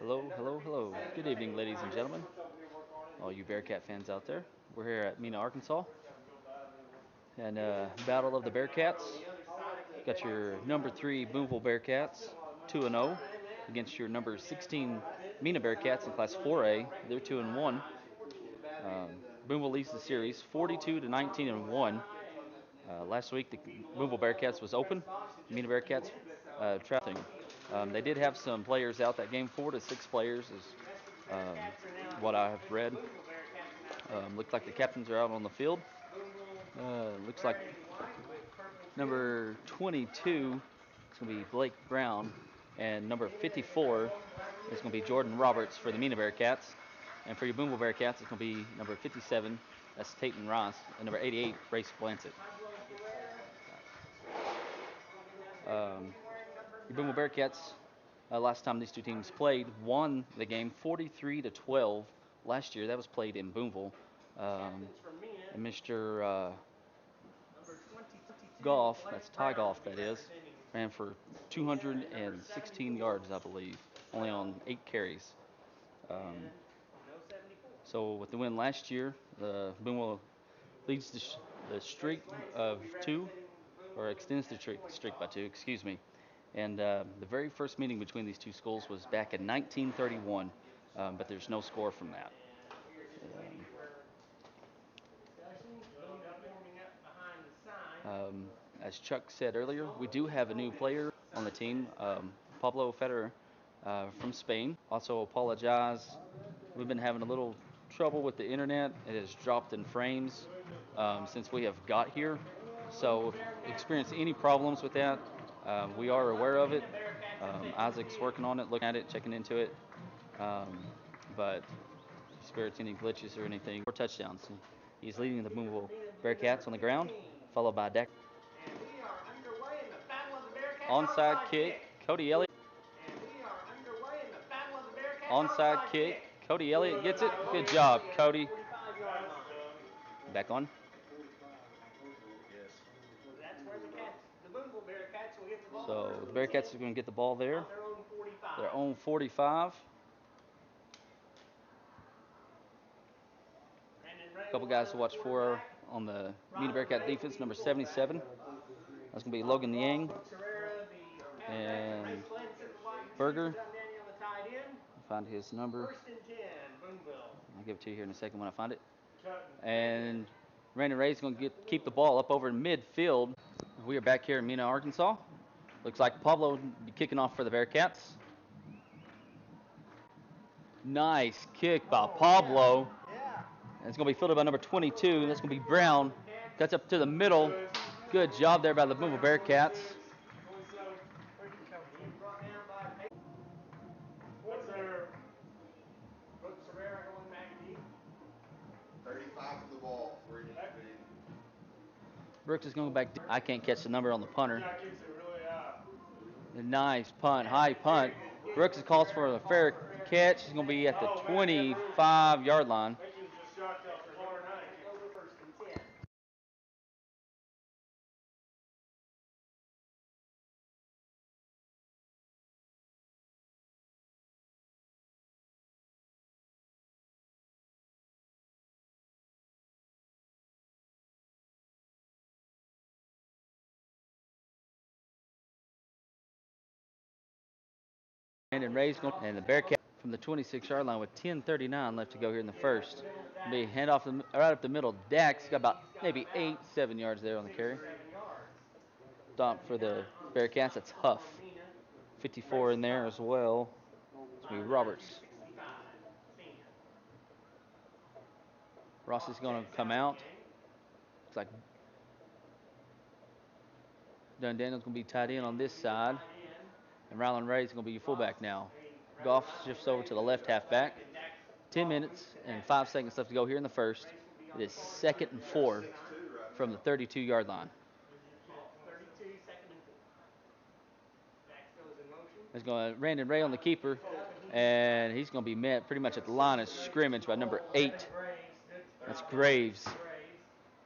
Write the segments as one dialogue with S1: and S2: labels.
S1: Hello, hello, hello. Good evening, ladies and gentlemen, all you Bearcat fans out there. We're here at Mena, Arkansas, and Battle of the Bearcats. Got your number 3 Boonville Bearcats, 2-0, against your number 16 Mena Bearcats in Class 4A. They're 2-1. Boonville leads the series 42 to 19 and 1. Last week, the Boonville Bearcats was open. Mena Bearcats traveling. They did have some players out that game. 4 to 6 players is what I have read. Looks like the captains are out on the field. Looks like number 22 is going to be Blake Brown, and number 54 is going to be Jordan Roberts for the Mena Bearcats. And for your Boonville Bearcats, it's going to be number 57, that's Tayton Ross, and number 88, Brace Blancett. Your Boonville Bearcats, last time these two teams played, won the game 43 to 12 last year. That was played in Boonville. And Mr. Goff, that's Ty Goff, that is, ran for 216 yards, I believe, only on 8 carries. So with the win last year, Boonville leads the streak of 2, or extends the streak by 2, excuse me. And the very first meeting between these two schools was back in 1931, but there's no score from that. As Chuck said earlier, we do have a new player on the team, Pablo Federer from Spain. Also apologize, we've been having a little trouble with the internet. It has dropped in frames since we have got here. So if you experience any problems with that, we are aware of it. Isaac's working on it, looking at it, checking into it. But if you experience any glitches or anything, 4 touchdowns. He's leading the Boonville Bearcats on the ground, followed by Dak. Onside kick, Cody Elliott. Onside kick, Cody Elliott gets it. Good job, Cody. Back on. So the Bearcats are going to get the ball there. Their own 45. A couple guys to watch for on the Mena Bearcat defense, number 77. That's going to be Logan Yang and Berger. Find his number. I'll give it to you here in a second when I find it. And Randy Ray's going to keep the ball up over in midfield. We are back here in Mena, Arkansas. Looks like Pablo will be kicking off for the Bearcats. Nice kick by Pablo. And it's going to be fielded by number 22. That's going to be Brown. Cuts up to the middle. Good job there by the Boonville Bearcats. Brooks is going back. I can't catch the number on the punter. A nice punt, high punt. Brooks calls for a fair catch. He's going to be at the 25-yard line. And Ray's going, and the Bearcat from the 26-yard line with 10:39 left to go here in the first. Be hand off right up the middle. Dax got about maybe 8-7 yards there on the carry. Stop for the Bearcats. That's Huff. 54 in there as well. It's going to be Roberts. Ross is going to come out. Looks like Dunn Daniel's going to be tied in on this side. And Rylan Ray's going to be your fullback now. Goff shifts over to the left halfback. 10 minutes and 5 seconds left to go here in the first. It is 2nd and 4 from the 32-yard line. There's going to Brandon Ray on the keeper, and he's going to be met pretty much at the line of scrimmage by number 8. That's Graves.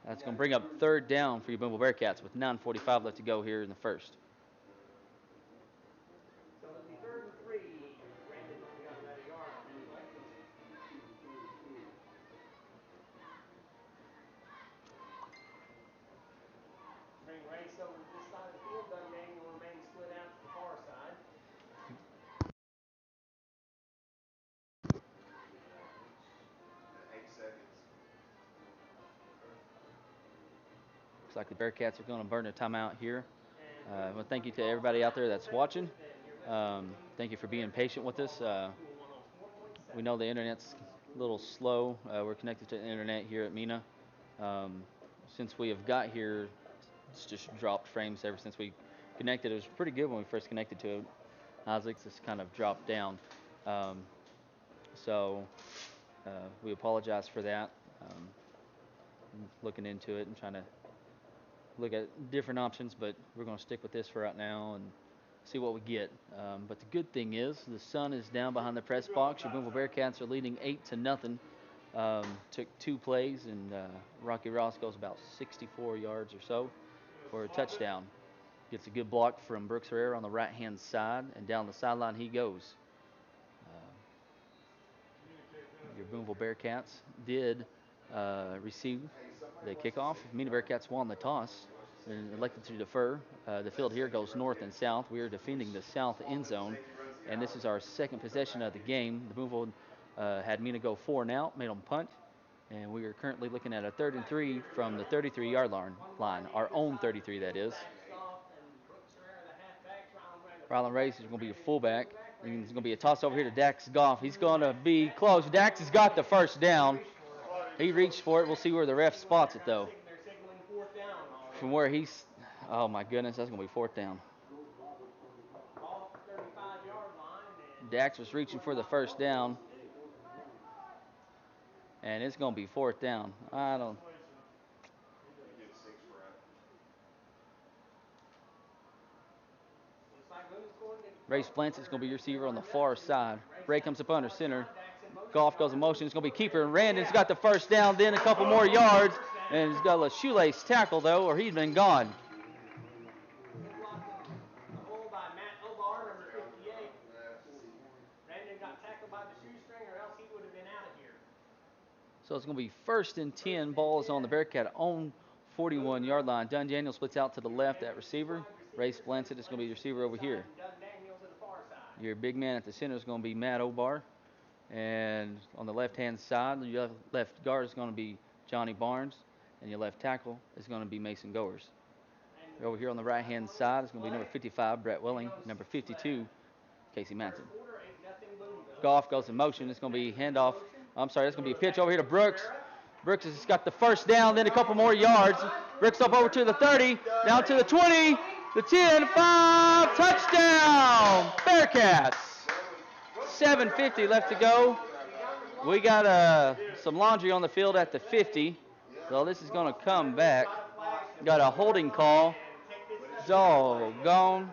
S1: That's going to bring up 3rd down for your Boonville Bearcats with 9:45 left to go here in the first. like the Bearcats are going to burn a timeout here. Well, thank you to everybody out there that's watching. Thank you for being patient with us. We know the internet's a little slow. We're connected to the internet here at Mena. Since we have got here, it's just dropped frames ever since we connected. It was pretty good when we first connected to it. Isaac's just kind of dropped down. So we apologize for that. Looking into it and trying to look at different options, but we're going to stick with this for right now and see what we get. But the good thing is the sun is down behind the press box. Your Boonville Bearcats are leading 8-0. Took 2 plays, and Rocky Ross goes about 64 yards or so for a touchdown. Gets a good block from Brooks Herrera on the right-hand side, and down the sideline he goes. Your Boonville Bearcats did receive the kickoff. Mena Bearcats won the toss and elected to defer. The field here goes north and south. We are defending the south end zone, and this is our second possession of the game. The Boonville had Mena go 4 and out, made them punt, and we are currently looking at a 3rd and 3 from the 33-yard line, our own 33, that is. Rylan Race is going to be your fullback. And it's going to be a toss over here to Dax Goff. He's going to be close. Dax has got the first down. He reached for it. We'll see where the ref spots it, though. From where he's, oh my goodness, that's going to be 4th down. Dax was reaching for the first down. And it's going to be 4th down. Ray Splance is going to be your receiver on the far side. Ray comes up under center. Goff goes in motion. It's going to be keeper. Randon's got the first down, then a couple more yards. And he's got a shoelace tackle, though, or he'd been gone. So it's going to be 1st and 10. Ball is on the Bearcat own 41-yard line. Dunn Daniel splits out to the left at receiver. Ray Splance is going to be the receiver over here. Your big man at the center is going to be Matt Obar. And on the left-hand side, your left guard is going to be Johnny Barnes. And your left tackle is going to be Mason Goers. Over here on the right-hand side is going to be number 55, Brett Welling. Number 52, Casey Matson. Goff goes in motion. It's going to be handoff. I'm sorry, it's going to be a pitch over here to Brooks. Brooks has got the first down, then a couple more yards. Brooks up over to the 30, down to the 20. The 10, 5, touchdown, Bearcats. 7:50 left to go. We got some laundry on the field at the 50. So this is going to come back. Got a holding call. Doggone.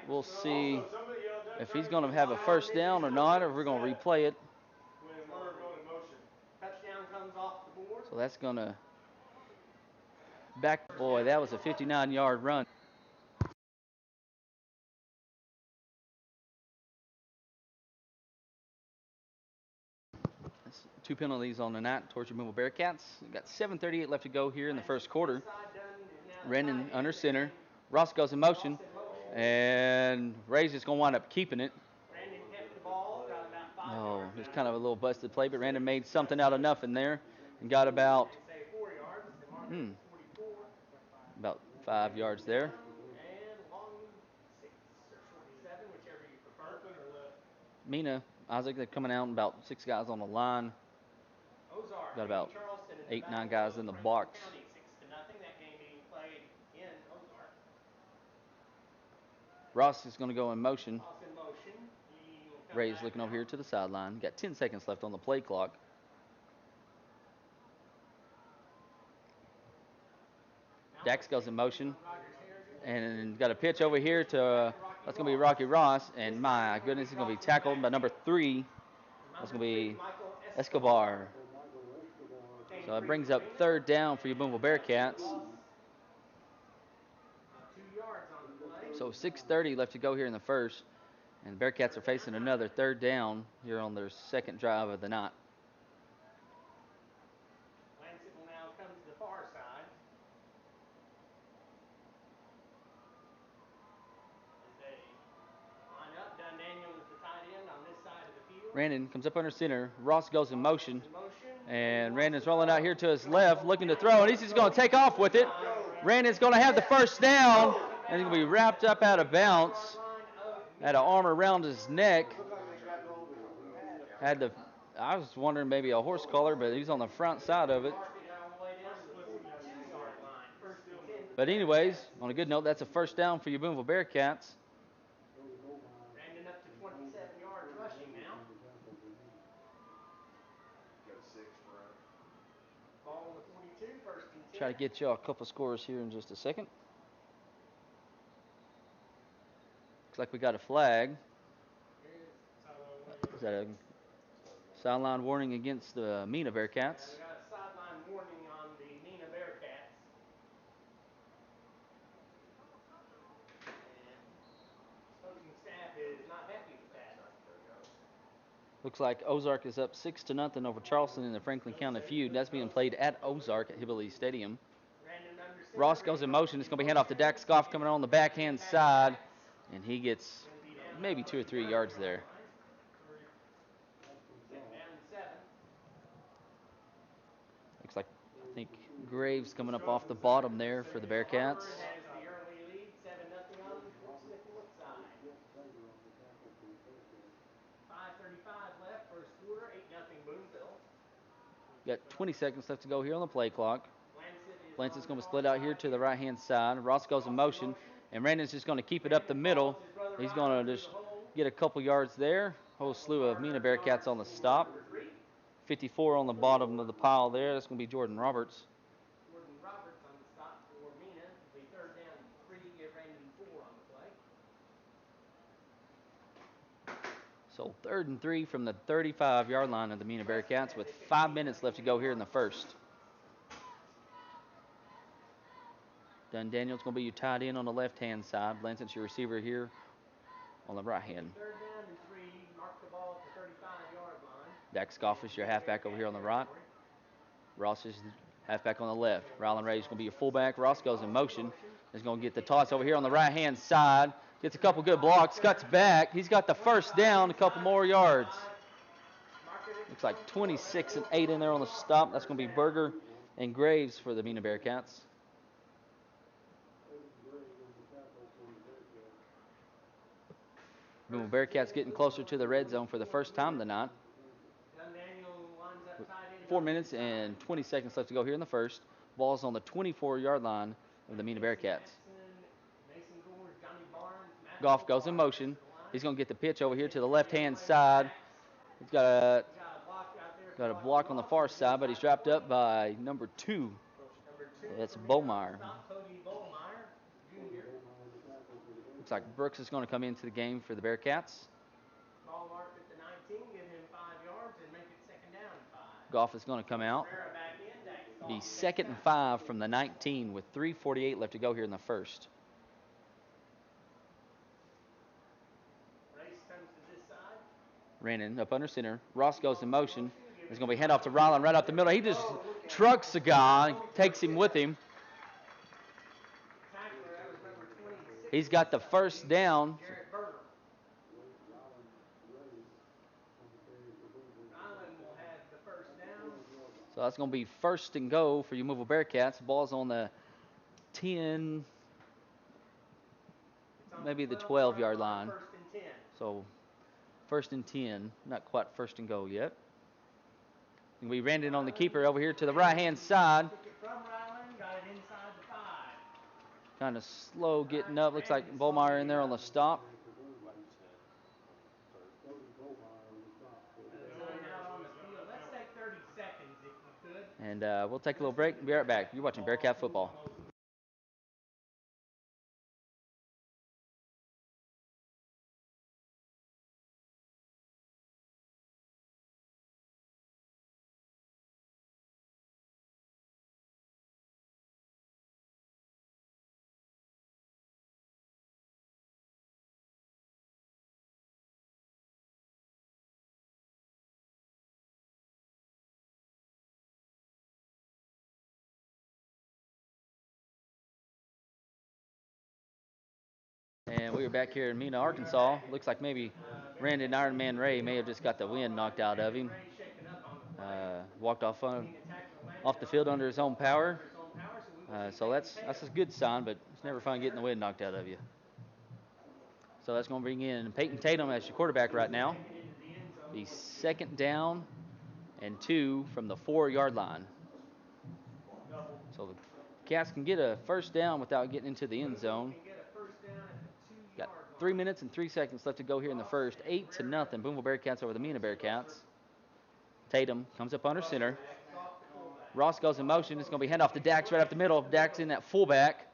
S1: We'll see if he's going to have a first down or not, or if we're going to replay it. So that's going to back. Boy, that was a 59-yard run. That's 2 penalties on the night towards your Boonville Bearcats. We've got 7:38 left to go here in the first quarter. Rendon under center. Ross goes in motion. And Ray's just going to wind up keeping it. Oh, there's kind of a little busted play, but Randon made something out of nothing there and got about 5 yards there. Mena, Isaac, they're coming out, about 6 guys on the line. Got about 8, 9 guys in the box. Ross is going to go in motion. Ray's looking over here to the sideline. Got 10 seconds left on the play clock. Dax goes in motion. And got a pitch over here to, that's going to be Rocky Ross. And my goodness, he's going to be tackled by number 3. That's going to be Escobar. So it brings up 3rd down for your Boonville Bearcats. So 6:30 left to go here in the first. And the Bearcats are facing another 3rd down here on their second drive of the night. Lancet will now come to the far side. As they line up, Dunn Daniel is the tight end on this side of the field. Randon comes up under center. Ross goes in motion. And Randon's rolling out here to his left, looking to throw, and he's just going to take off with it. Randon's going to have the first down, and he's going to be wrapped up out of bounds. Had an arm around his neck. I was wondering maybe a horse collar, but he's on the front side of it. But anyways, on a good note, that's a first down for your Booneville Bearcats.
S2: Brandon up to 27 yards rushing now. Ball on the 42, first and 10.
S1: Try to get you a couple scores here in just a second. Looks like we got a flag. Is that a sideline warning against the Mena Bearcats?
S2: We got a sideline warning on the Mena Bearcats. And coaching staff is not happy with that.
S1: Looks like Ozark is up 6-0 over Charleston in the Franklin County feud. That's being played at Ozark at Hillbilly Stadium. Ross goes in motion. It's going to be hand off to Dax Goff coming on the backhand side. And he gets maybe 2 or 3 yards there. Looks like, I think, Graves coming up off the bottom there for the Bearcats.
S2: 5:35 left, first quarter, 8-0 Boonville.
S1: Got 20 seconds left to go here on the play clock. Lanson's going to split out here to the right-hand side. Ross goes in motion, and Brandon's just going to keep it up the middle. He's going to just get a couple yards there. Whole slew of Mena Bearcats on the stop. 54 on the bottom of the pile there. That's going to be Jordan Roberts.
S2: Jordan Roberts on the stop for Mena. It'll be third down 3, give Brandon 4 on the play.
S1: So 3rd and 3 from the 35-yard line of the Mena Bearcats with 5 minutes left to go here in the first. Dunn Daniels going to be your tight end on the left-hand side. Lanson's your receiver here on the right hand.
S2: 3rd down and 3, mark the ball at the 35-yard line.
S1: Dax Goff is your halfback over here on the right. Ross is halfback on the left. Rylan Ray is going to be your fullback. Ross goes in motion. He's going to get the toss over here on the right-hand side. Gets a couple good blocks, cuts back. He's got the first down, a couple more yards. Looks like 26 and 8 in there on the stop. That's going to be Berger and Graves for the Mena Bearcats. Boonville Bearcats getting closer to the red zone for the first time tonight. 4 minutes and 20 seconds left to go here in the first. Ball's on the 24-yard line of the Mena Bearcats. Goff goes in motion. He's going to get the pitch over here to the left-hand side. He's got a block on the far side, but he's dropped up by number 2. That's Bollmeyer. Looks like Brooks is going to come into the game for the Bearcats.
S2: Ball marked at the 19, give him 5 yards and make it 2nd down and 5.
S1: Goff is going to come out. Be 2nd and 5 from the 19 with 3:48 left to go here in the first.
S2: Race comes to this side.
S1: Rannon up under center. Ross goes in motion. He's going to be hand off to Rylan right up the middle. He just trucks the guy, takes him with him. He's got the first down. So that's going to be 1st and go for your Boonville Bearcats. The ball's on the 10, maybe the 12-yard line. So 1st and 10, not quite 1st and go yet. And we ran it on the keeper over here to the right-hand side. Kind of slow getting up. Looks like Bollmeyer in there on the stop. And we'll take a little break and be right back. You're watching Bearcat football. And we are back here in Mena, Arkansas. Looks like maybe Brandon Ironman Ray may have just got the wind knocked out of him. Walked off the field under his own power. So that's a good sign, but it's never fun getting the wind knocked out of you. So that's going to bring in Peyton Tatum as your quarterback right now. Be 2nd down and 2 from the 4-yard line. So the Cats can get a 1st down without getting into the end zone. Got 3 minutes and 3 seconds left to go here in the first. 8-0, Booneville Bearcats over the Mena Bearcats. Tatum comes up under center. Ross goes in motion. It's going to be handoff to Dax right up the middle. Dax in that fullback.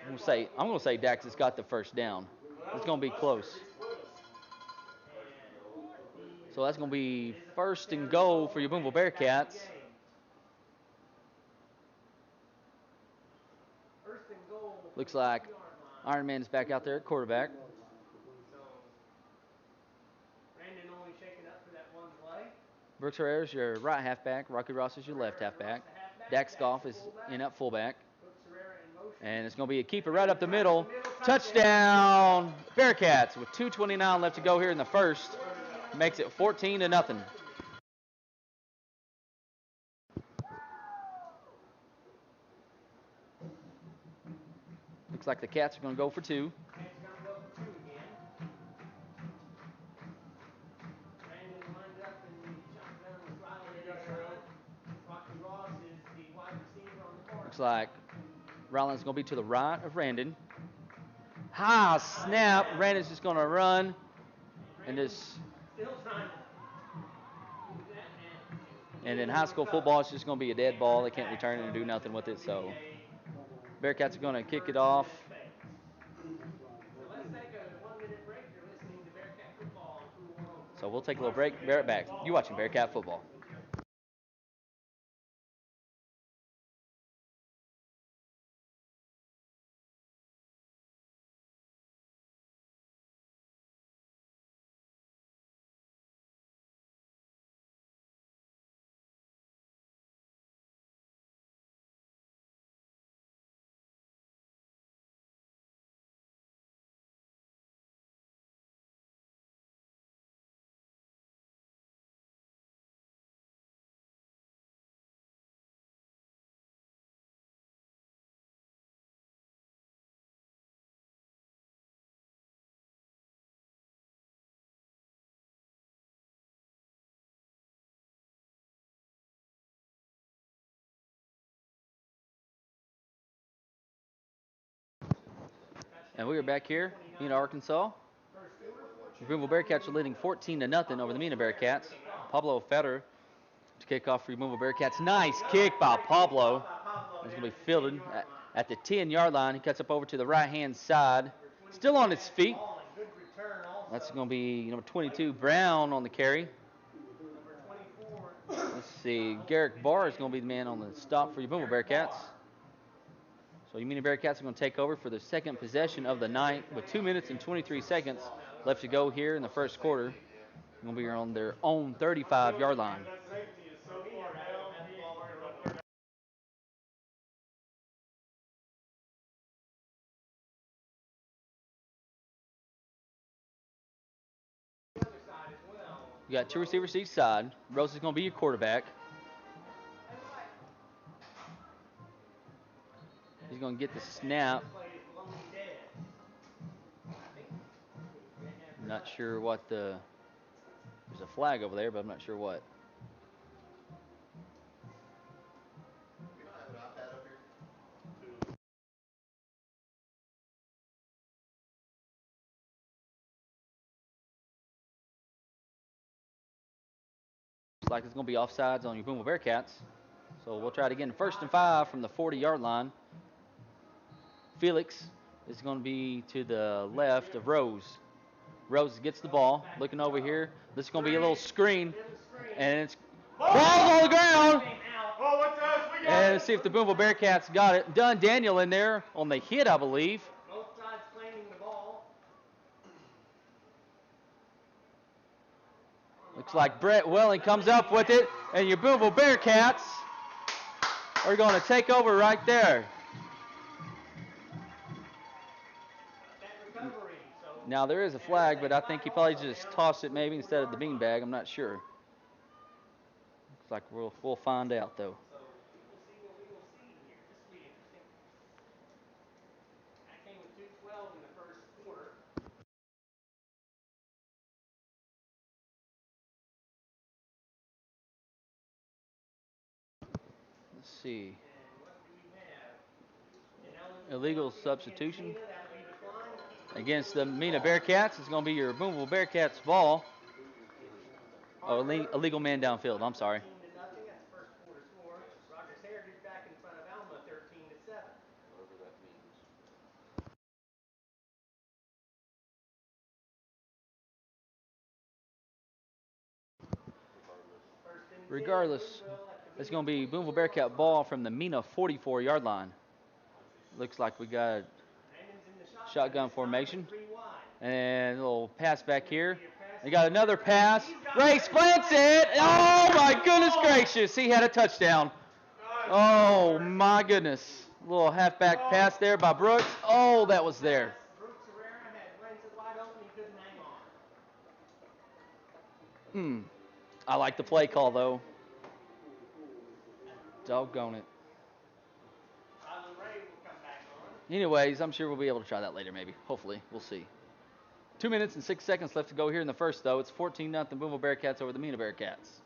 S1: I'm going to say Dax has got the 1st down. It's going to be close. So that's going to be 1st and goal for your Booneville Bearcats. Looks like Iron Man's back out there at quarterback. Brooks Herrera is your right halfback. Rocky Ross is your left halfback. Dax Goff is in at fullback. And it's going to be a keeper right up the middle. Touchdown, Bearcats, with 2:29 left to go here in the first. Makes it 14-0. Looks like the Cats are going to go for 2. Looks like Rollins going to be to the right of Randon. High snap. Randon's just going to run and just. And in high school football, it's just going to be a dead ball. They can't return it and do nothing with it. So Bearcats are going to kick it off. So we'll take a little break. Bear it back. You're watching Bearcat football. And we are back here in Arkansas. The Booneville Bearcats are leading 14-0 over the Mena Bearcats. Pablo Feder to kick off for Booneville Bearcats. Nice kick by Pablo. It's going to be fielded at the 10-yard line. He cuts up over to the right-hand side. Still on his feet. That's going to be number 22, Brown, on the carry. Let's see. Garrick Barr is going to be the man on the stop for your Booneville Bearcats. So your Mena Bearcats are going to take over for the second possession of the night with 2 minutes and 23 seconds left to go here in the first quarter. They're going to be on their own 35-yard line. You got 2 receivers each side. Rose is going to be your quarterback. He's going to get the snap. I'm not sure what there's a flag over there, but I'm not sure what. Looks like it's going to be offsides on your Booneville Bearcats. So we'll try it again. 1st and 5 from the 40-yard line. Felix is going to be to the left of Rose. Rose gets the ball. Looking over here. This is going to be a little screen. And it's ball's on the ground. And let's see if the Booneville Bearcats got it. Dunn Daniel in there on the hit, I believe.
S2: Both sides claiming the ball.
S1: Looks like Brett Welling comes up with it. And your Booneville Bearcats are going to take over right there. Now there is a flag, but I think he probably just tossed it maybe instead of the beanbag. I'm not sure. Looks like we'll find out though.
S2: So we will see what we will see here. This will be interesting. That came with 2:12 in the first quarter.
S1: Let's see.
S2: And what do we have?
S1: Illegal substitution
S2: That'll be declined.
S1: against the Mena Bearcats. It's going to be your Boonville Bearcats ball. Oh, illegal man downfield. I'm sorry.
S2: 13-0. That's the first quarter score. Rogers Heritage back in front of Alma, 13-7.
S3: Whatever that means.
S1: Regardless, it's going to be Boonville Bearcat ball from the Mena 44-yard line. Looks like we got shotgun formation. And a little pass back here. They got another pass. Ray splits it. Oh, my goodness gracious. He had a touchdown. Oh, my goodness. A little halfback pass there by Brooks. Oh, that was there.
S2: Brooks Herrera had Wentz wide open. He couldn't hang on.
S1: I like the play call, though. Doggone it.
S2: Ray will come back on.
S1: Anyways, I'm sure we'll be able to try that later, maybe. Hopefully. We'll see. 2 minutes and 6 seconds left to go here in the first, though. It's 14-0 Boonville Bearcats over the Mena Bearcats.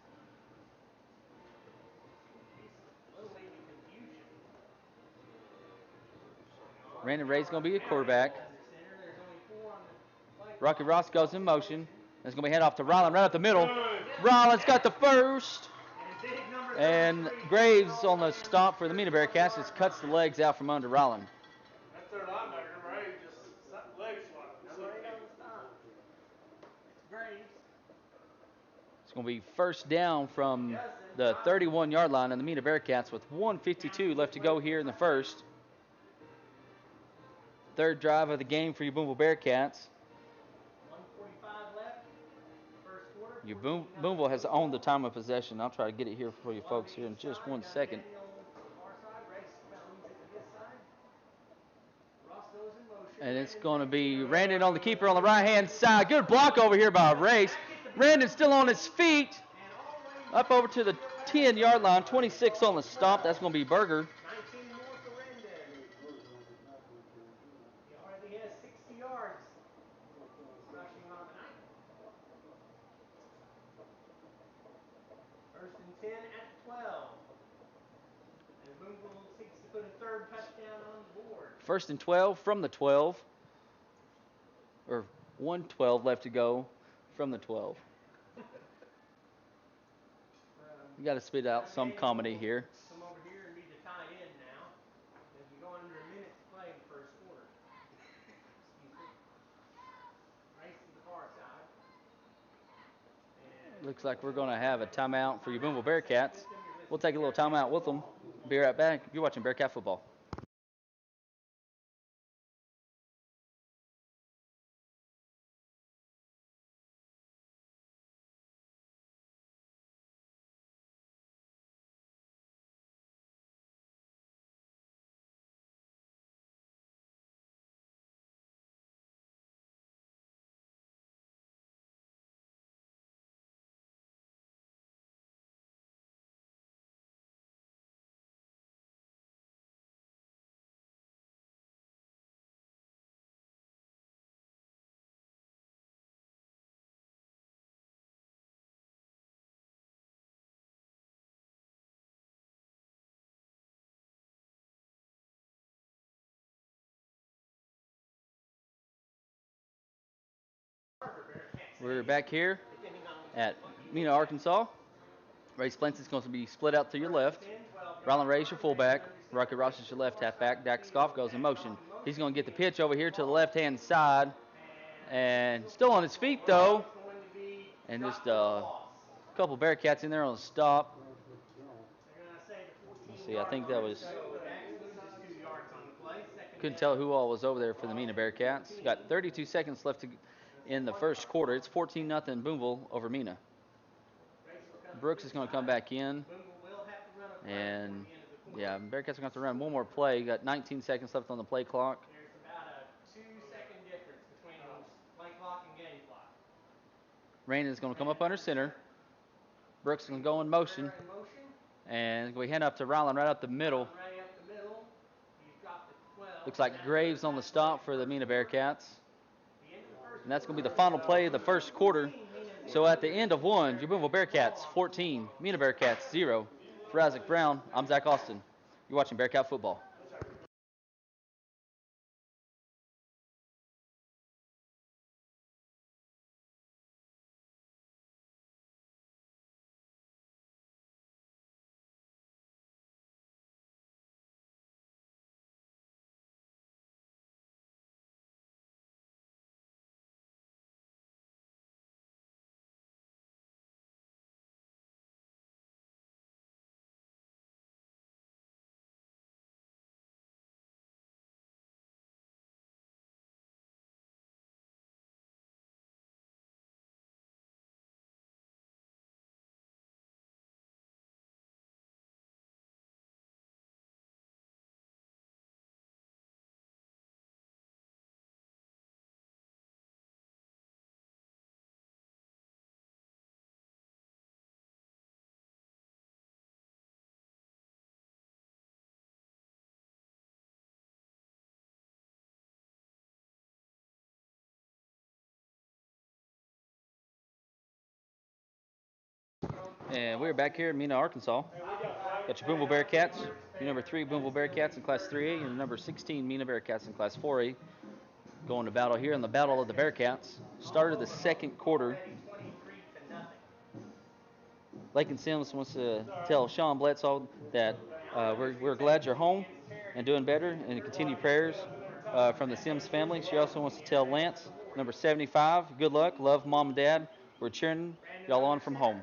S1: Brandon Ray's going to be a quarterback. Rocky Ross goes in motion. It's going to be hand off to Ryland right up the middle. Ryland's got the first. And Graves on the stop for the Mena Bearcats just cuts the legs out from under Ryland.
S3: That's their linebacker, right? Just leg swap.
S1: It's going to be first down from the 31-yard line on the Mena Bearcats with 1:52 left to go here in the first. Third drive of the game for you Boonville Bearcats.
S2: 1:45 left. First quarter.
S1: Your Boonville has owned the time of possession. I'll try to get it here for you folks here in just 1 second. And it's going to be Randon on the keeper on the right-hand side. Good block over here by Race. Randon's still on his feet. Up over to the 10-yard line. 26 on the stop. That's going to be Berger.
S2: 19 more for Randon. He already has 60 yards rushing on the night. First and 10 at 12. And Boonville seeks to put a third touchdown on the board.
S1: First and 12 from the 12. Or 1:12 left to go from the 12. You got to spit out some comedy here.
S2: Come over here and be the tight end now. As we go under a minute to play in the first quarter. Excuse me. Race to the far side.
S1: Looks like we're going to have a timeout for your Boonville Bearcats. We'll take a little timeout with them. Be right back. You're watching Bearcat football. We're back here at Mena, Arkansas. Ray Splint is going to be split out to your left. Ryland Ray's your fullback. Rocky Ross is your left halfback. Dak Scoff goes in motion. He's going to get the pitch over here to the left-hand side. And still on his feet, though. And just a couple Bearcats in there on the stop. Let's see, I think that was... Couldn't tell who all was over there for the Mena Bearcats. Got 32 seconds left in the first quarter. It's 14-0 Boonville over Mena. Brooks is going to come back in. And, yeah, Bearcats are going to have to run one more play. Got 19 seconds left on the play clock.
S2: There's about a 2-second difference between those
S1: Brandon's going to come up under center. Brooks is going to go in motion. And we hand up to Rylan right up the middle. Looks like Graves on the stop for the Mena Bearcats. And that's going to be the final play of the first quarter. So at the end of one, your Booneville Bearcats 14, Mena Bearcats 0. For Isaac Brown, I'm Zach Austin. You're watching Bearcat football. And we're back here in Mena, Arkansas. Got your Booneville Bearcats, your number 3 Booneville Bearcats in Class 3A, and your number 16 Mena Bearcats in Class 4A. Going to battle here in the Battle of the Bearcats. Started the second quarter. Lakin Sims wants to tell Sean Bledsoe that we're glad you're home and doing better, and continue prayers from the Sims family. She also wants to tell Lance, number 75, good luck, love mom and dad. We're cheering y'all on from home.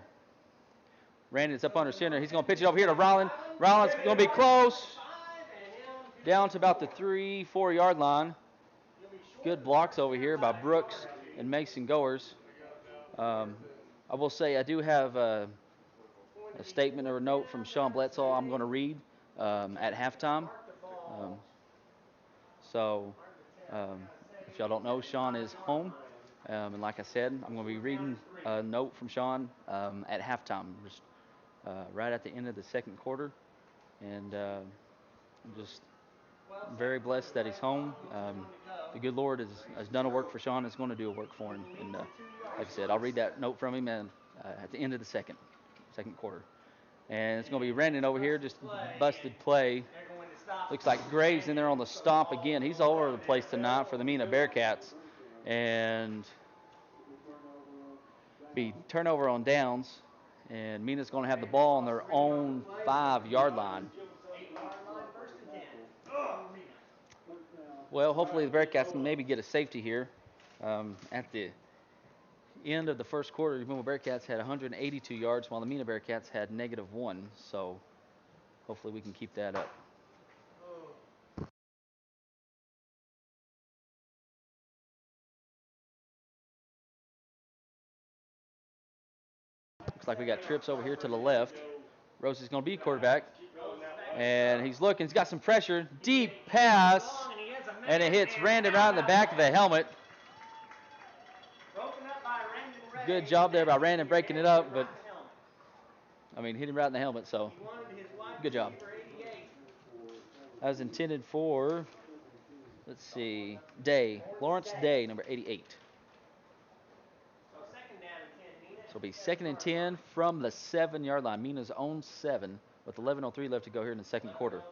S1: Brandon's up under center. He's going to pitch it over here to Rylan. Rylan's going to be close. Down to about the 3-4 yard line. Good blocks over here by Brooks and Mason Goers. I will say I do have a statement or a note from Sean Bledsoe I'm going to read at halftime. If y'all don't know, Sean is home. And like I said, I'm going to be reading a note from Sean at halftime. Just right at the end of the second quarter, and I'm just very blessed that he's home. The good Lord has done a work for Sean. Is going to do a work for him, and like I said, I'll read that note from him and at the end of the second quarter. And it's going to be Brandon over here, just busted play. Looks like Graves in there on the stomp again. He's all over the place tonight for the Mena Bearcats, and be turnover on downs. And Mena's going to have the ball on their own 5-yard line. Well, hopefully the Bearcats can maybe get a safety here. At the end of the first quarter, the Booneville Bearcats had 182 yards, while the Mena Bearcats had -1. So hopefully we can keep that up. Looks like we got trips over here to the left. Rose is going to be quarterback. And he's looking. He's got some pressure. Deep pass. And it hits Randon right in the back of the helmet. Good job there by Randon breaking it up. But, I mean, hit him right in the helmet. So, good job. That was intended for, let's see, Day. Lawrence Day, number 88. So it'll be 2nd and 10 from the 7-yard line. Mena's own 7 with 11:03 left to go here in the second quarter.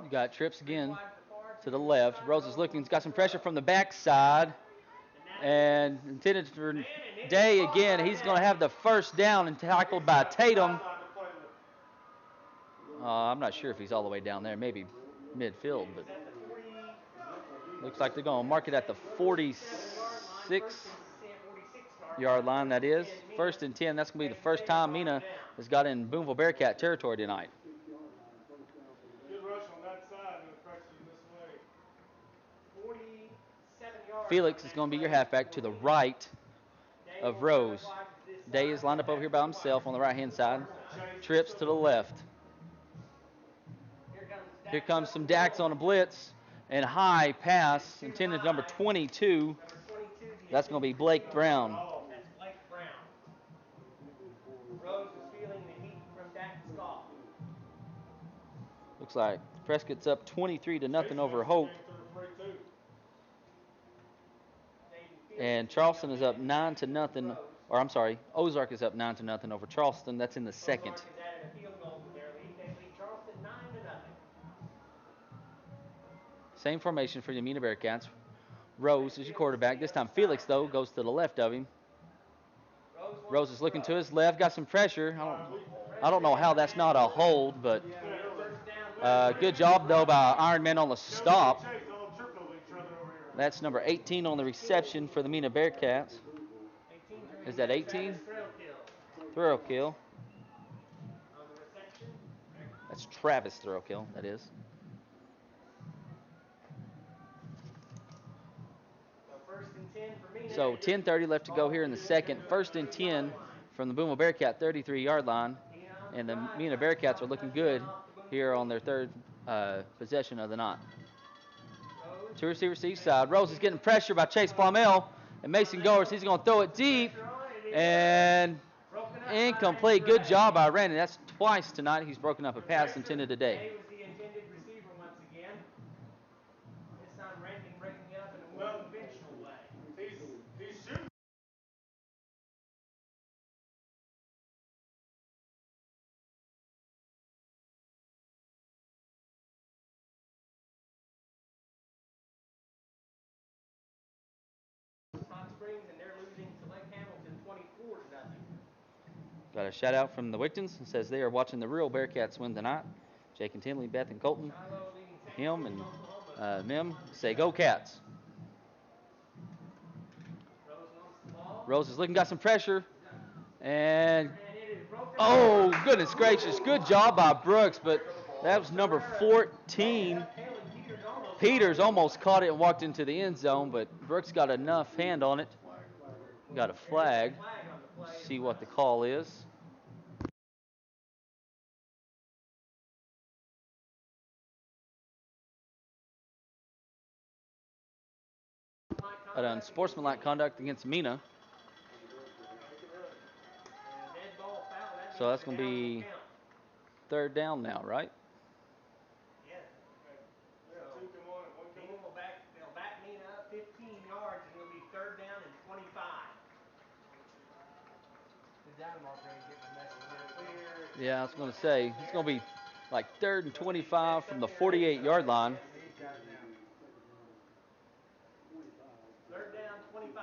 S1: You got trips again to the left. Rose is looking. He's got some pressure from the backside. And intended for Day again. He's going to have the first down and tackled by Tatum. I'm not sure if he's all the way down there, maybe midfield, but looks like they're going to mark it at the 46-yard line, that is. 1st and 10, that's going to be the first time Mena has got in Booneville Bearcat territory tonight.
S3: Good rush on that side and the pressure this way.
S1: Felix is going to be your halfback to the right of Rose. Day is lined up over here by himself on the right-hand side. Trips to the left. Here comes some Dax on a blitz. And high pass intended number 22. That's going to be Blake Brown.
S2: That's Blake Brown. Rose is feeling the heat from Dax Goff.
S1: Looks like Prescott's up 23-0 over Hope. And Charleston is up 9-0. Or I'm sorry, Ozark is up 9-0 over Charleston. That's in the second.
S2: Ozark is added a field goal to their lead. They lead Charleston 9-0.
S1: Same formation for the Mena Bearcats. Rose is your quarterback. This time Felix, though, goes to the left of him. Rose is looking to his left. Got some pressure. I don't know how that's not a hold, but good job, though, by Ironman on the stop. That's number 18 on the reception for the Mena Bearcats. Is that 18? Throw kill. That's Travis throw kill, that is. So 10:30 left to go here in the second. 1st and 10 from the Booneville Bearcat 33-yard line. And the Mena Bearcats are looking good here on their third possession of the night. Two receivers to each side. Rose is getting pressure by Chase Blomell. And Mason Goers, he's going to throw it deep. And incomplete. Good job by Randy. That's twice tonight he's broken up a pass intended today.
S2: And they're losing to Lake Hamilton 24-0.
S1: Got a shout out from the Wigtons. It says they are watching the real Bearcats win tonight. Jake and Tinley, Beth and Colton, him and Mim say go Cats. Rose is looking, got some pressure. And oh, goodness gracious. Good job by Brooks, but that was number 14. Peters almost caught it and walked into the end zone, but Brooks got enough hand on it. Got a flag. See what the call is. Unsportsmanlike conduct against Mena. So that's going to be 3rd down now, right?
S2: They'll back Mena up 15 yards, and it'll be 3rd down and 25.
S1: Yeah, I was going to say, it's going to be like 3rd and 25 from the 48-yard line.
S2: 3rd down, 25.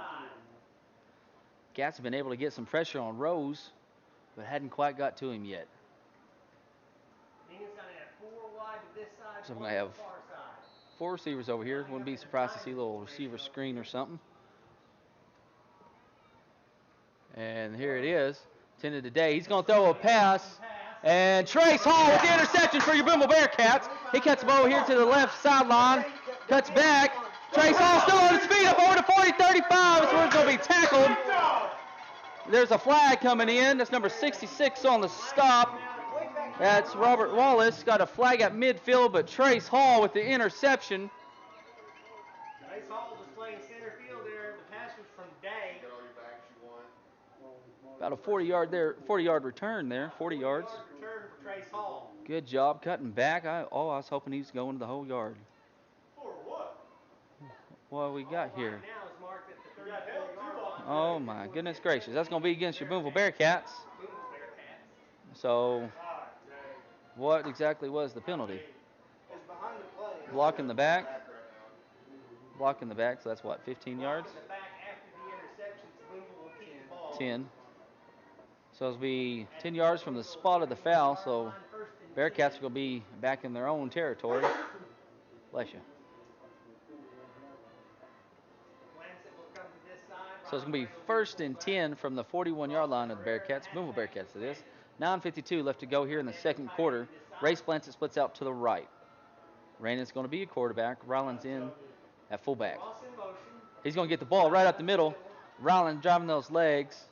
S1: Cats have been able to get some pressure on Rose, but hadn't quite got to him yet.
S2: Mena's going to have 4 wide to this side,
S1: So I'm going to have 4 receivers over here. Wouldn't be surprised to see a little receiver screen or something. And here it is. Intended today. He's going to throw a pass. And Trace Hall with the interception for your Booneville Bearcats. He cuts the ball here to the left sideline. Cuts back. Trace Hall still on his feet up over to 40-35. This one's going to be tackled. There's a flag coming in. That's number 66 on the stop. That's Robert Wallace. Got a flag at midfield, but Trace Hall with the interception.
S2: Trace Hall was playing center field there. The pass was from Day.
S1: About a 40-yard return there, 40 yards.
S2: Return for Trace Hall.
S1: Good job cutting back. I was hoping he was going to the whole yard.
S2: For what?
S1: What we got here?
S2: Now is marked at the 34-yard line.
S1: Oh my goodness gracious. That's going to be against your Booneville Bearcats. So what exactly was the penalty? Blocking the back. Blocking the back, so that's what, 15 yards? 10. So it'll be 10 yards from the spot of the foul, so Bearcats are going to be back in their own territory. Bless you. So it's going to be 1st and 10 from the 41-yard line of the Bearcats, Booneville Bearcats it is. 9:52 left to go here in the second quarter. Ray Splants splits out to the right. Randon's going to be a quarterback. Ryland's in at fullback. He's going to get the ball right up the middle. Ryland driving those legs.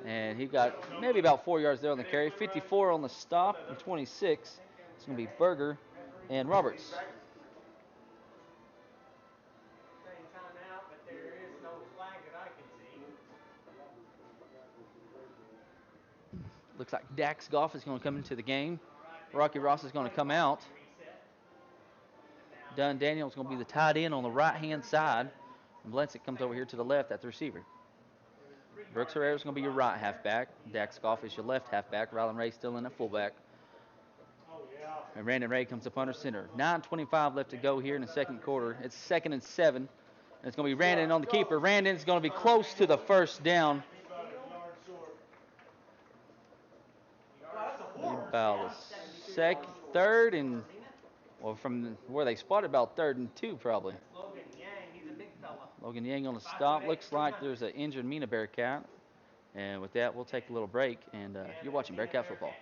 S1: And he got maybe about 4 yards there on the carry. 54 on the stop and 26. It's going to be Berger and Roberts.
S2: Saying timeout, but there is no flag that I can see.
S1: Looks like Dax Goff is going to come into the game.
S2: All right,
S1: Rocky Ross is going to come out. Dunn Daniel is going to be the tight end on the right-hand side. And Blensick comes over here to the left at the receiver. Brooks Herrera is going to be your right halfback. Dax Goff is your left halfback. Rylan Ray still in at fullback. And Brandon Ray comes up under center. 9:25 left to go here in the second quarter. It's 2nd and 7. And it's going to be Randon on the keeper. Randon's going to be close to the first down. About a third and, well, from where they spotted, about 3rd and 2 probably.
S2: Logan Yang, he's a big fella.
S1: Logan Yang on the stop. Looks like there's an injured Mena Bearcat. And with that, we'll take a little break. And you're watching Bearcat football.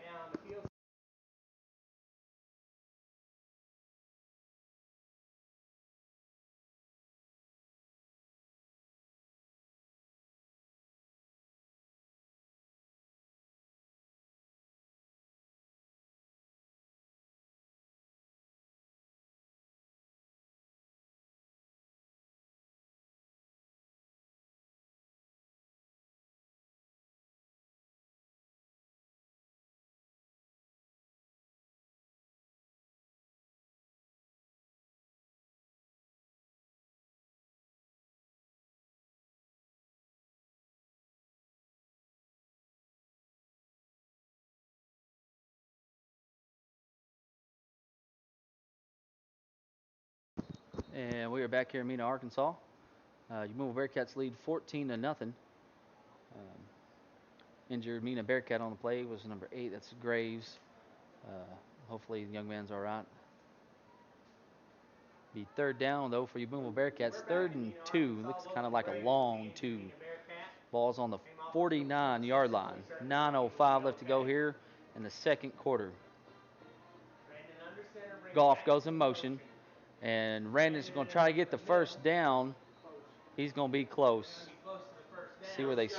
S1: And we are back here in Mena, Arkansas. Booneville Bearcats lead 14-0. Injured Mena Bearcat on the play was number 8. That's Graves. Hopefully the young man's all right. Be 3rd down, though, for you Booneville Bearcats. 3rd and 2. Looks kind of like a long 2. Ball's on the 49-yard line. 9:05 left to go here in the second quarter. Goff goes in motion. And Randon's going to try to get the first down. He's going to be close. See where they...
S3: The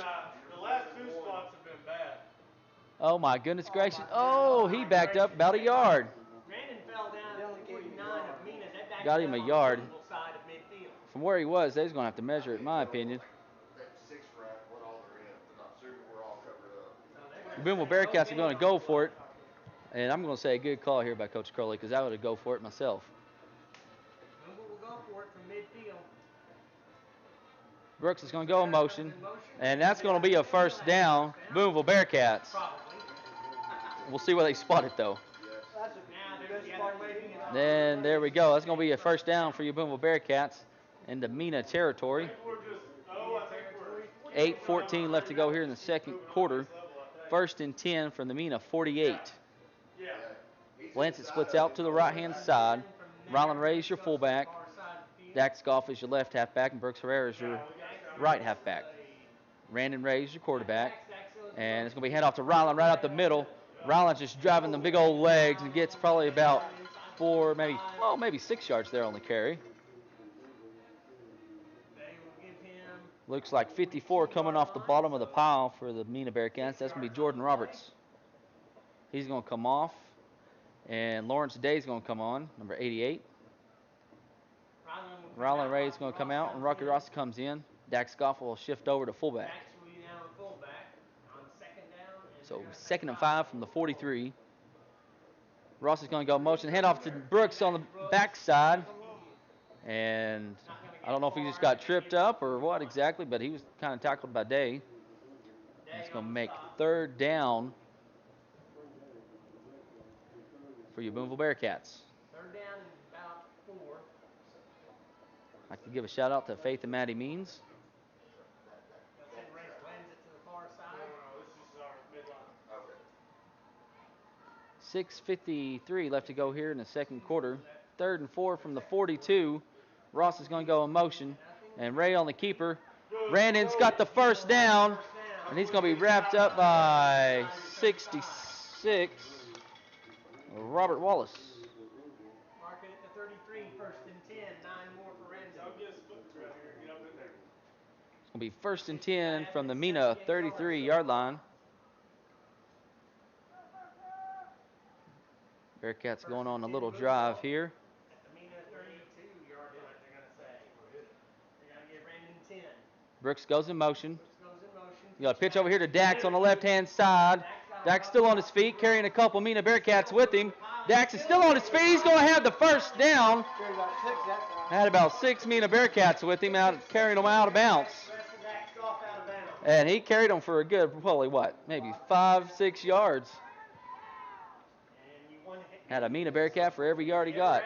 S3: last 2 spots have been bad.
S1: Oh, my goodness gracious. Oh, he backed up about a yard.
S2: Brandon fell down at 49 of Mena. That
S1: Got him a yard.
S2: Side of midfield.
S1: From where he was, they're going to have to measure it, in my opinion. Booneville Bearcats are going to go for it. And I'm going to say a good call here by Coach Crowley because I would have go for it myself.
S2: Will go for it from midfield.
S1: Brooks is going to go in motion, and that's going to be a first down, Booneville Bearcats. We'll see where they spot it, though. Then there we go. That's going to be a first down for you Booneville Bearcats into Mena territory. 8:14 left to go here in the second quarter. 1st and 10 from the Mena 48. Lancet splits out to the right-hand side. Rylan Ray is your fullback. Dax Goff is your left halfback, and Brooks Herrera is your right halfback. Randon Ray is your quarterback. And it's going to be hand off to Rylan right out the middle. Rylan's just driving the big old legs and gets probably about 4, maybe 6 yards there on the carry. Looks like 54 coming off the bottom of the pile for the Mena Bearcats. That's going to be Jordan Roberts. He's going to come off. And Lawrence Day is going to come on, number 88. Rylan Ray is going to come out, and Rocky Ross comes in. Dax Goff will shift over to fullback. So 2nd and 5 from the 43. Ross is going to go motion. Hand off to Brooks on the backside. And I don't know if he just got tripped up or what exactly, but he was kind of tackled by Day. It's going to make 3rd down for your Booneville Bearcats.
S2: 3rd down is about 4.
S1: I'd like to give a shout out to Faith and Maddie Means. 6:53 left to go here in the second quarter. 3rd and 4 from the 42. Ross is going to go in motion. And Ray on the keeper. Brandon's got the first down. And he's going to be wrapped up by 66. Robert Wallace.
S2: Marking it to 33, 1st and 10, 9 more for Renzo.
S1: It's going to be 1st and 10 from the Mena 33-yard line. Bearcats going on a little drive here.
S2: At the Mena 32-yard line, they're going to say. They got to get Brandon 10.
S1: Brooks goes in motion.
S2: Brooks goes in motion.
S1: You got a pitch over here to Dax on the left-hand side. Dax still on his feet, carrying a couple Mena Bearcats with him. Dax is still on his feet. He's going to have the first down. Had about 6 Mena Bearcats with him, carrying them out of bounds. And he carried them for a good, probably what, maybe 5-6 yards. Had a Mena Bearcat for every yard he got.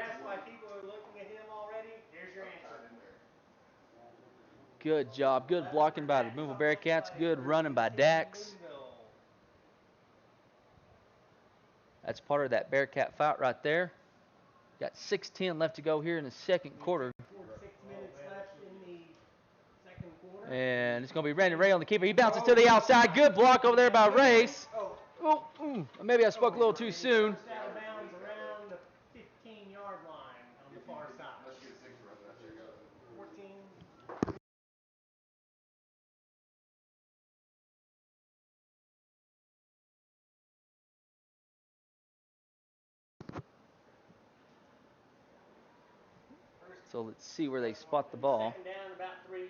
S1: Good job. Good blocking by the Booneville Bearcats. Good running by Dax. That's part of that Bearcat fight right there. Got 6:10 left to go here in the second quarter.
S2: 6 minutes left in the second quarter.
S1: And it's going to be Randy Ray on the keeper. He bounces to the outside. Good block over there by Race. Maybe I spoke a little too soon.
S2: Out of bounds around the 15-yard line on the far side. 14.
S1: So let's see where they spot the ball.
S2: Second down, about 3.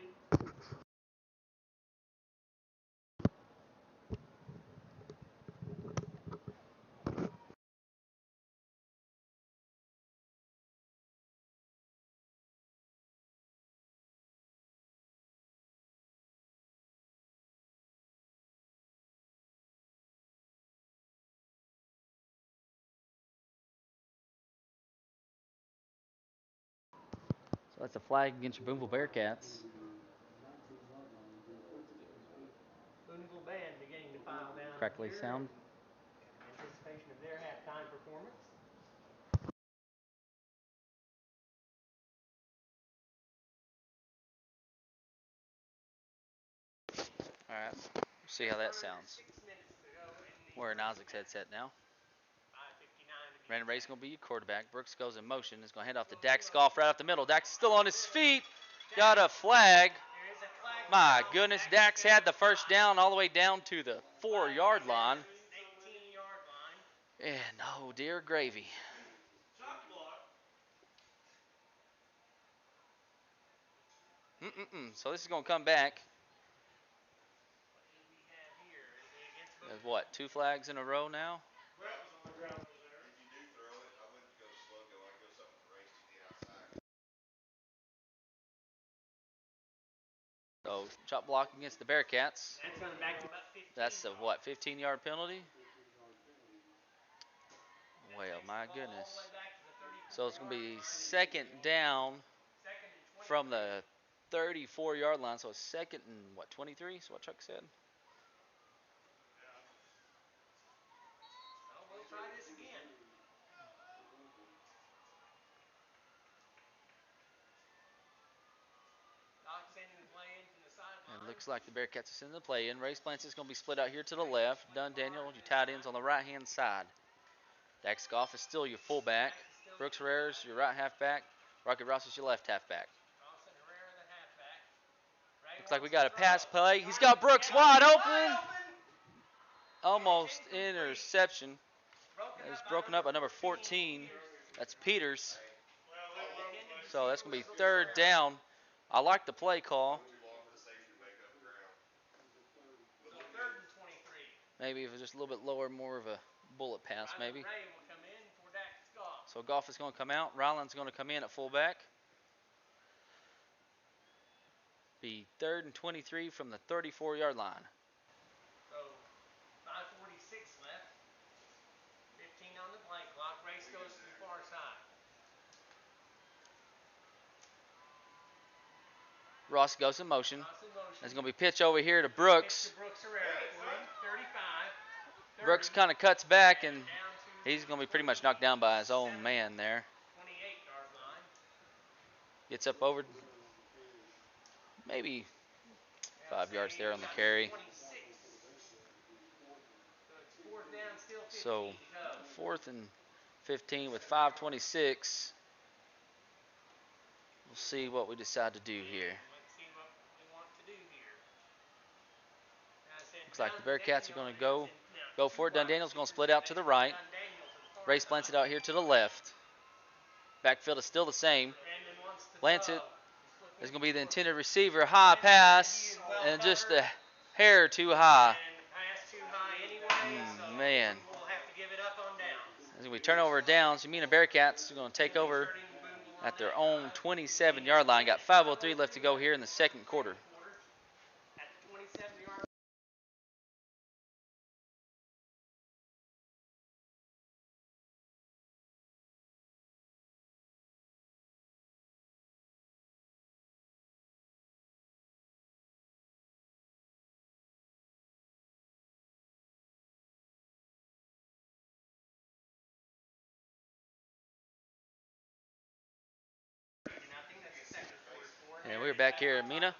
S1: So that's a flag against your Booneville Bearcats.
S2: Booneville band beginning to file down.
S1: Crackly sound.
S2: In anticipation of their halftime performance.
S1: All right, we'll see how that sounds.
S2: 6 minutes to go in the
S1: Wearing Isaac's headset now.
S2: 5:59
S1: Brandon Ray's going to be your quarterback. Brooks goes in motion. He's going to hand off to Dax Goff right up the middle. Dax is still on his feet. Got a flag.
S2: There is a flag.
S1: My goodness, Dax had the first down all the way down to the 4-yard line.
S2: 18-yard line.
S1: And oh dear gravy. So this is going to come back. There's what, 2 flags in a row now? So chop block against the Bearcats.
S2: That's coming back to about 15.
S1: That's a what, 15-yard penalty? Well, my goodness. So it's going to be second down from the 34-yard line. So it's second and what, 23? Is what Chuck said.
S2: We'll try this again. Doc sending the play into the sideline.
S1: It looks like the Bearcats are sending the play in. Race Plants is going to be split out here to the left. Dunn Daniel, your tight ends on the right-hand side. Dax Goff is still your fullback. Brooks Herrera's your right halfback. Rocky Ross is your left halfback. Looks like we got a pass play. He's got Brooks wide open. Almost interception. It was broken up by number 14. That's Peters. So that's going to be third down. I like the play call. Maybe if it was just a little bit lower, more of a bullet pass maybe. So Goff is going to come out. Ryland's going to come in at fullback. Be 3rd and 23 from the 34-yard line.
S2: So 5:46 left. 15 on the play clock. Race goes to the far side.
S1: Ross goes in motion. There's going to be pitch over here to Brooks. Brooks kind of cuts back, and he's going to be pretty much knocked down by his own man there.
S2: 28-yard line.
S1: Gets up over maybe 5 yards there on the carry. So 4th and 15 with 5:26. We'll see what we decide to do here. Looks like the Bearcats are going to go for it. Dunn Daniel's going to split out to the right. Race plants it out here to the left. Backfield is still the same. Plants it. It's going to be the intended receiver. High pass. And just a hair too high. Man. It's going to be turnover down. So Mena Bearcats are going to take over at their own 27-yard line. Got 5:03 left to go here in the second quarter. And we're back here at Mena.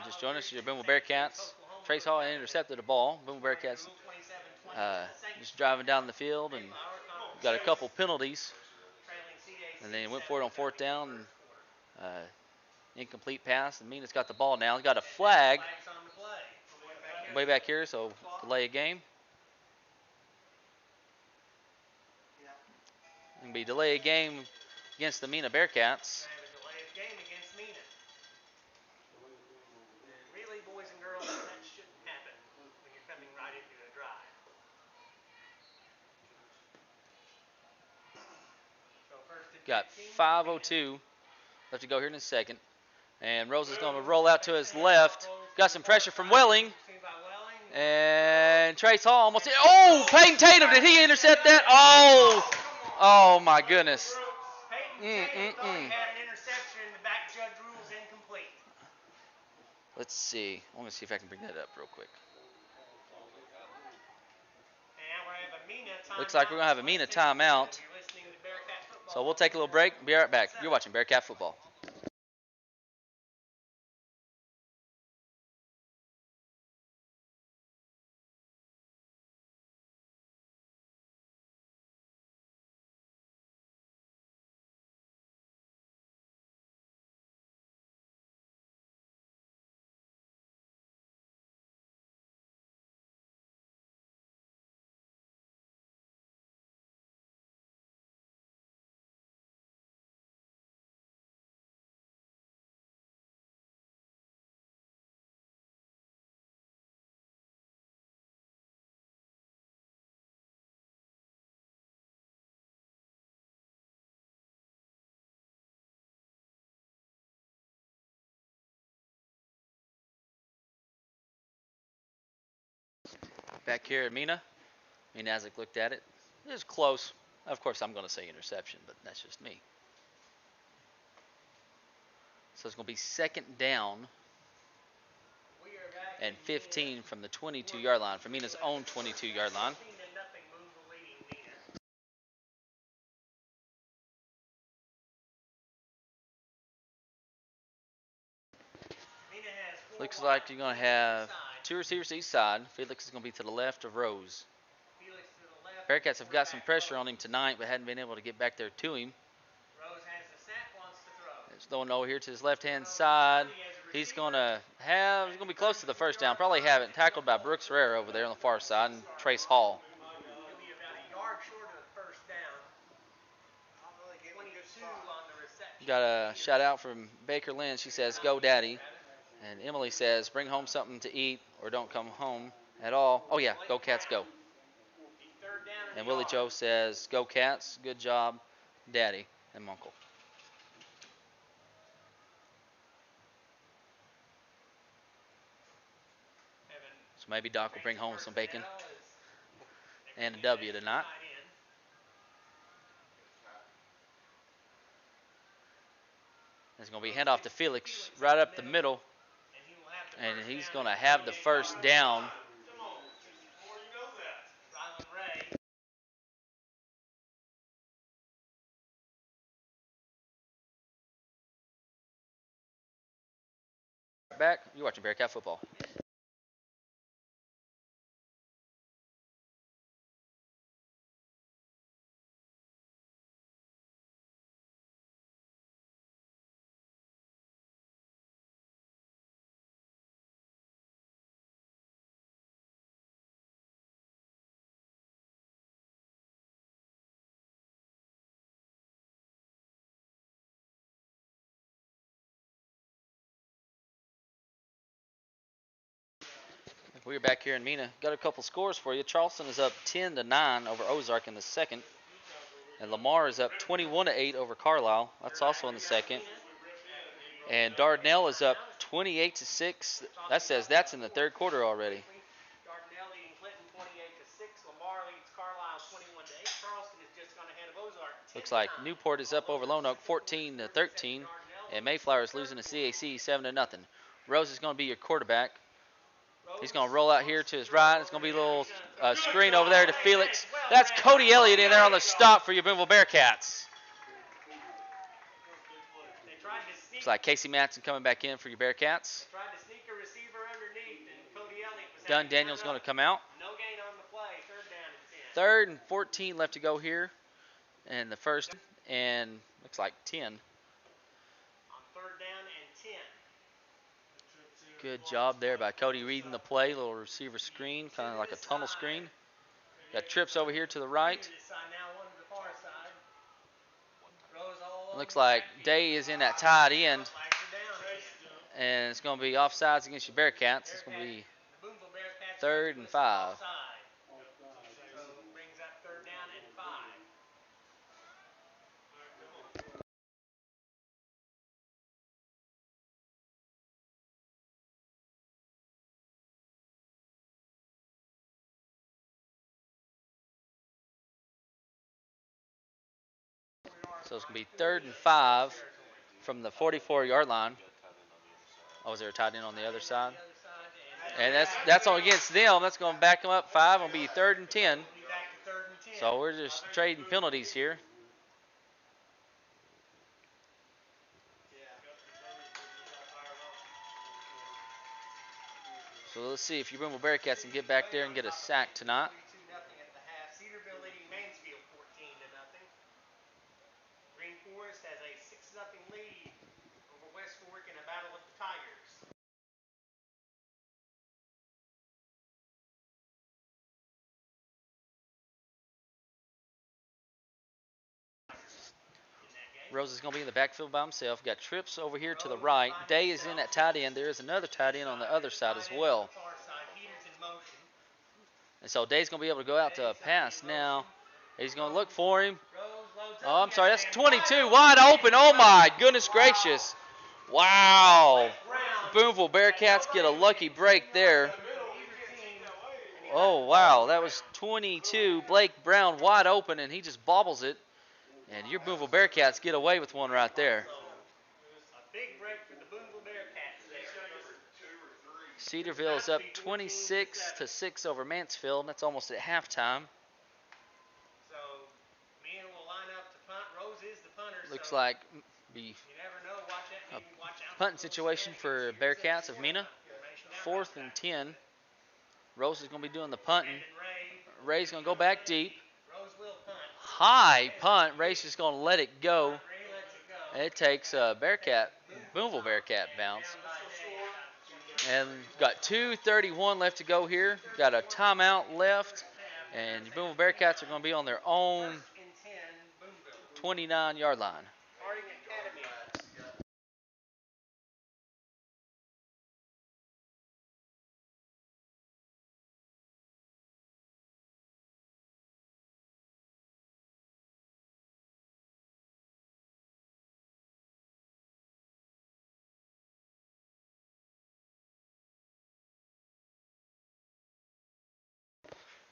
S1: Just joining us, your Booneville Bearcats. Trace Hall intercepted the ball. Booneville Bearcats just driving down the field and got a couple penalties. And then went for it on fourth down. And, incomplete pass. And Mena's got the ball now. Got a flag way back here, so delay a game. It'll be delay a game against the Mena Bearcats.
S2: Really, boys and girls, that shouldn't happen when you're coming right into a drive. So
S1: got 5:02 left to go here in a second. And Rose is going to roll out to his left. Got some pressure from Welling. And Trace Hall almost hit. Oh, Peyton Tatum, did he intercept that? Oh my goodness.
S2: Peyton Tatum thought he had an interception. The back judge rules incomplete.
S1: Let's see. I'm going to see if I can bring that up real quick. Looks like we're going to have a Mena timeout. So we'll take a little break. Be right back. You're watching Bearcat Football. Back here at Mena. Isaac looked at it. It was close. Of course, I'm going to say interception, but that's just me. So it's going to be second down and 15 from the 22-yard line, from Mena's own 22-yard line. Looks like you're going to have two receivers each side. Felix is going to be to the left of Rose. Bearcats have got some pressure on him tonight, but hadn't been able to get back there to him. He's throwing over here to his left-hand side. He's going to be close to the first down. Probably have it tackled by Brooks Herrera over there on the far side and Trace Hall.
S2: He'll be about a yard short of the first down. 22 on the reception.
S1: Got a shout out from Baker Lynn. She says, "Go Daddy." And Emily says, "Bring home something to eat or don't come home at all." Oh, yeah, go Cats, go. And Willie Joe says, "Go Cats, good job, Daddy and Uncle." So maybe Doc will bring home some bacon and a W tonight. It's going to be handoff to Felix right up the middle. And he's going to have the first down. Back, you're watching Bearcat Football. We're back here in Mena. Got a couple scores for you. Charleston is up 10-9 over Ozark in the second. And Lamar is up 21-8 over Carlisle. That's also in the second. And Dardanelle is up 28-6. That says that's in the third quarter already.
S2: Dardanelle leading Clinton 28-6. Lamar leads Carlisle 21-8. Charleston is just gone ahead of Ozark.
S1: Looks like Newport is up over Lone Oak 14-13. And Mayflower is losing to CAC 7-0. Rose is going to be your quarterback. He's going to roll out here to his right. It's going to be a little screen over there to Felix. That's Cody Elliott in there on the stop for your Booneville Bearcats. Looks like Casey Matson coming back in for your Bearcats.
S2: Tried to sneak a receiver underneath, and Cody Elliott was
S1: Dunn Daniels going to come out.
S2: No gain on the play. Third down and 10.
S1: Third and 14 left to go here. And the first and looks like 10.
S2: On third down and 10.
S1: Good job there by Cody reading the play. Little receiver screen, kind of like a tunnel screen. Got trips over here to the right. Looks like Day is in that tight end. And it's going to be offsides against your Bearcats. It's going to be 3rd and 5.
S2: Brings up third down and 5.
S1: So it's going to be 3rd and 5 from the 44-yard line. Oh, is there a tight end on the other side? And that's on against them. That's going to back them up 5. It'll be 3rd and 10. So we're just trading penalties here. So let's see if your Booneville Bearcats can get back there and get a sack tonight.
S2: Cedarville leading Mansfield 14-0. Green Forest has a 6-0 lead over West Fork in a battle with the Tigers.
S1: Rose is going to be in the backfield by himself. Got trips over here to the right. Day is in that tight end. There is another tight end on the other side as well. And so Day's going to be able to go out to a pass now. He's going to look for him. Oh, I'm sorry. That's 22. Wide open. Oh, my goodness gracious. Wow. Booneville Bearcats get a lucky break there. Oh, wow. That was 22. Blake Brown wide open, and he just bobbles it. And your Booneville Bearcats get away with one right there.
S2: A big break for the Booneville Bearcats there.
S1: Cedarville is up 26-6 over Mansfield. That's almost at halftime.
S2: So Mena will line up to punt. Rose is the punter.
S1: Looks
S2: so
S1: like
S2: you never know. Watch out.
S1: punting situation for Bearcats of Mena. 4th and 10. Rose is going to be doing the punting. Ray's going to go back deep.
S2: Rose will punt.
S1: High punt. Ray's just going to let it go.
S2: Ray lets it go.
S1: And it takes a Booneville Bearcat bounce. And got 2:31 left to go here. Got a timeout left. And your Booneville Bearcats are going to be on their own 29-yard line.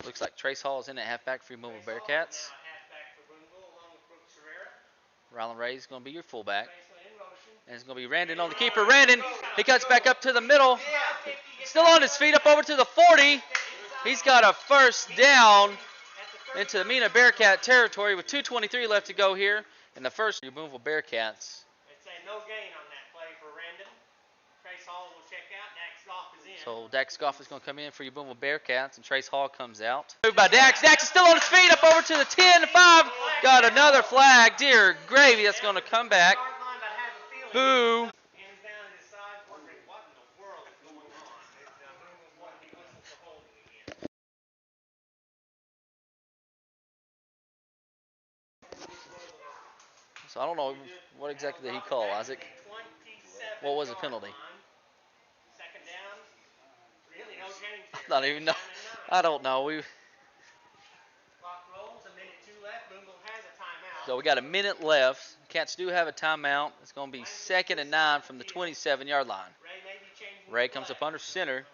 S1: Looks like Trace Hall is in at halfback for your Booneville Bearcats. Rylan Ray is going to be your fullback. And it's going to be Randon on the keeper. Randon, he cuts back up to the middle. Still on his feet up over to the 40. He's got a first down into the Mena Bearcat territory with 2:23 left to go here. And the first, your Booneville Bearcats.
S2: It's a no gain on that play for Randon. Trace Hall will check out. Dax Goff is in.
S1: So Dax Goff is going to come in for your Booneville Bearcats, and Trace Hall comes out. Moved by Dax. Dax is still on his feet up over to the 10-5. Got another flag. Dear gravy, that's going to come back. Boo.
S2: Hands down at his side, wondering what in the world is going on. He whistles the holding again.
S1: So I don't know what exactly did he call, Isaac. What was the penalty?
S2: Second down. Really no change here.
S1: Not even know. I don't know.
S2: Clock rolls, a minute 2 left. Boonville has a timeout.
S1: So we got a minute left. Cats do have a timeout. It's going to be 2nd and 9 from the 27-yard line. Ray comes up under center,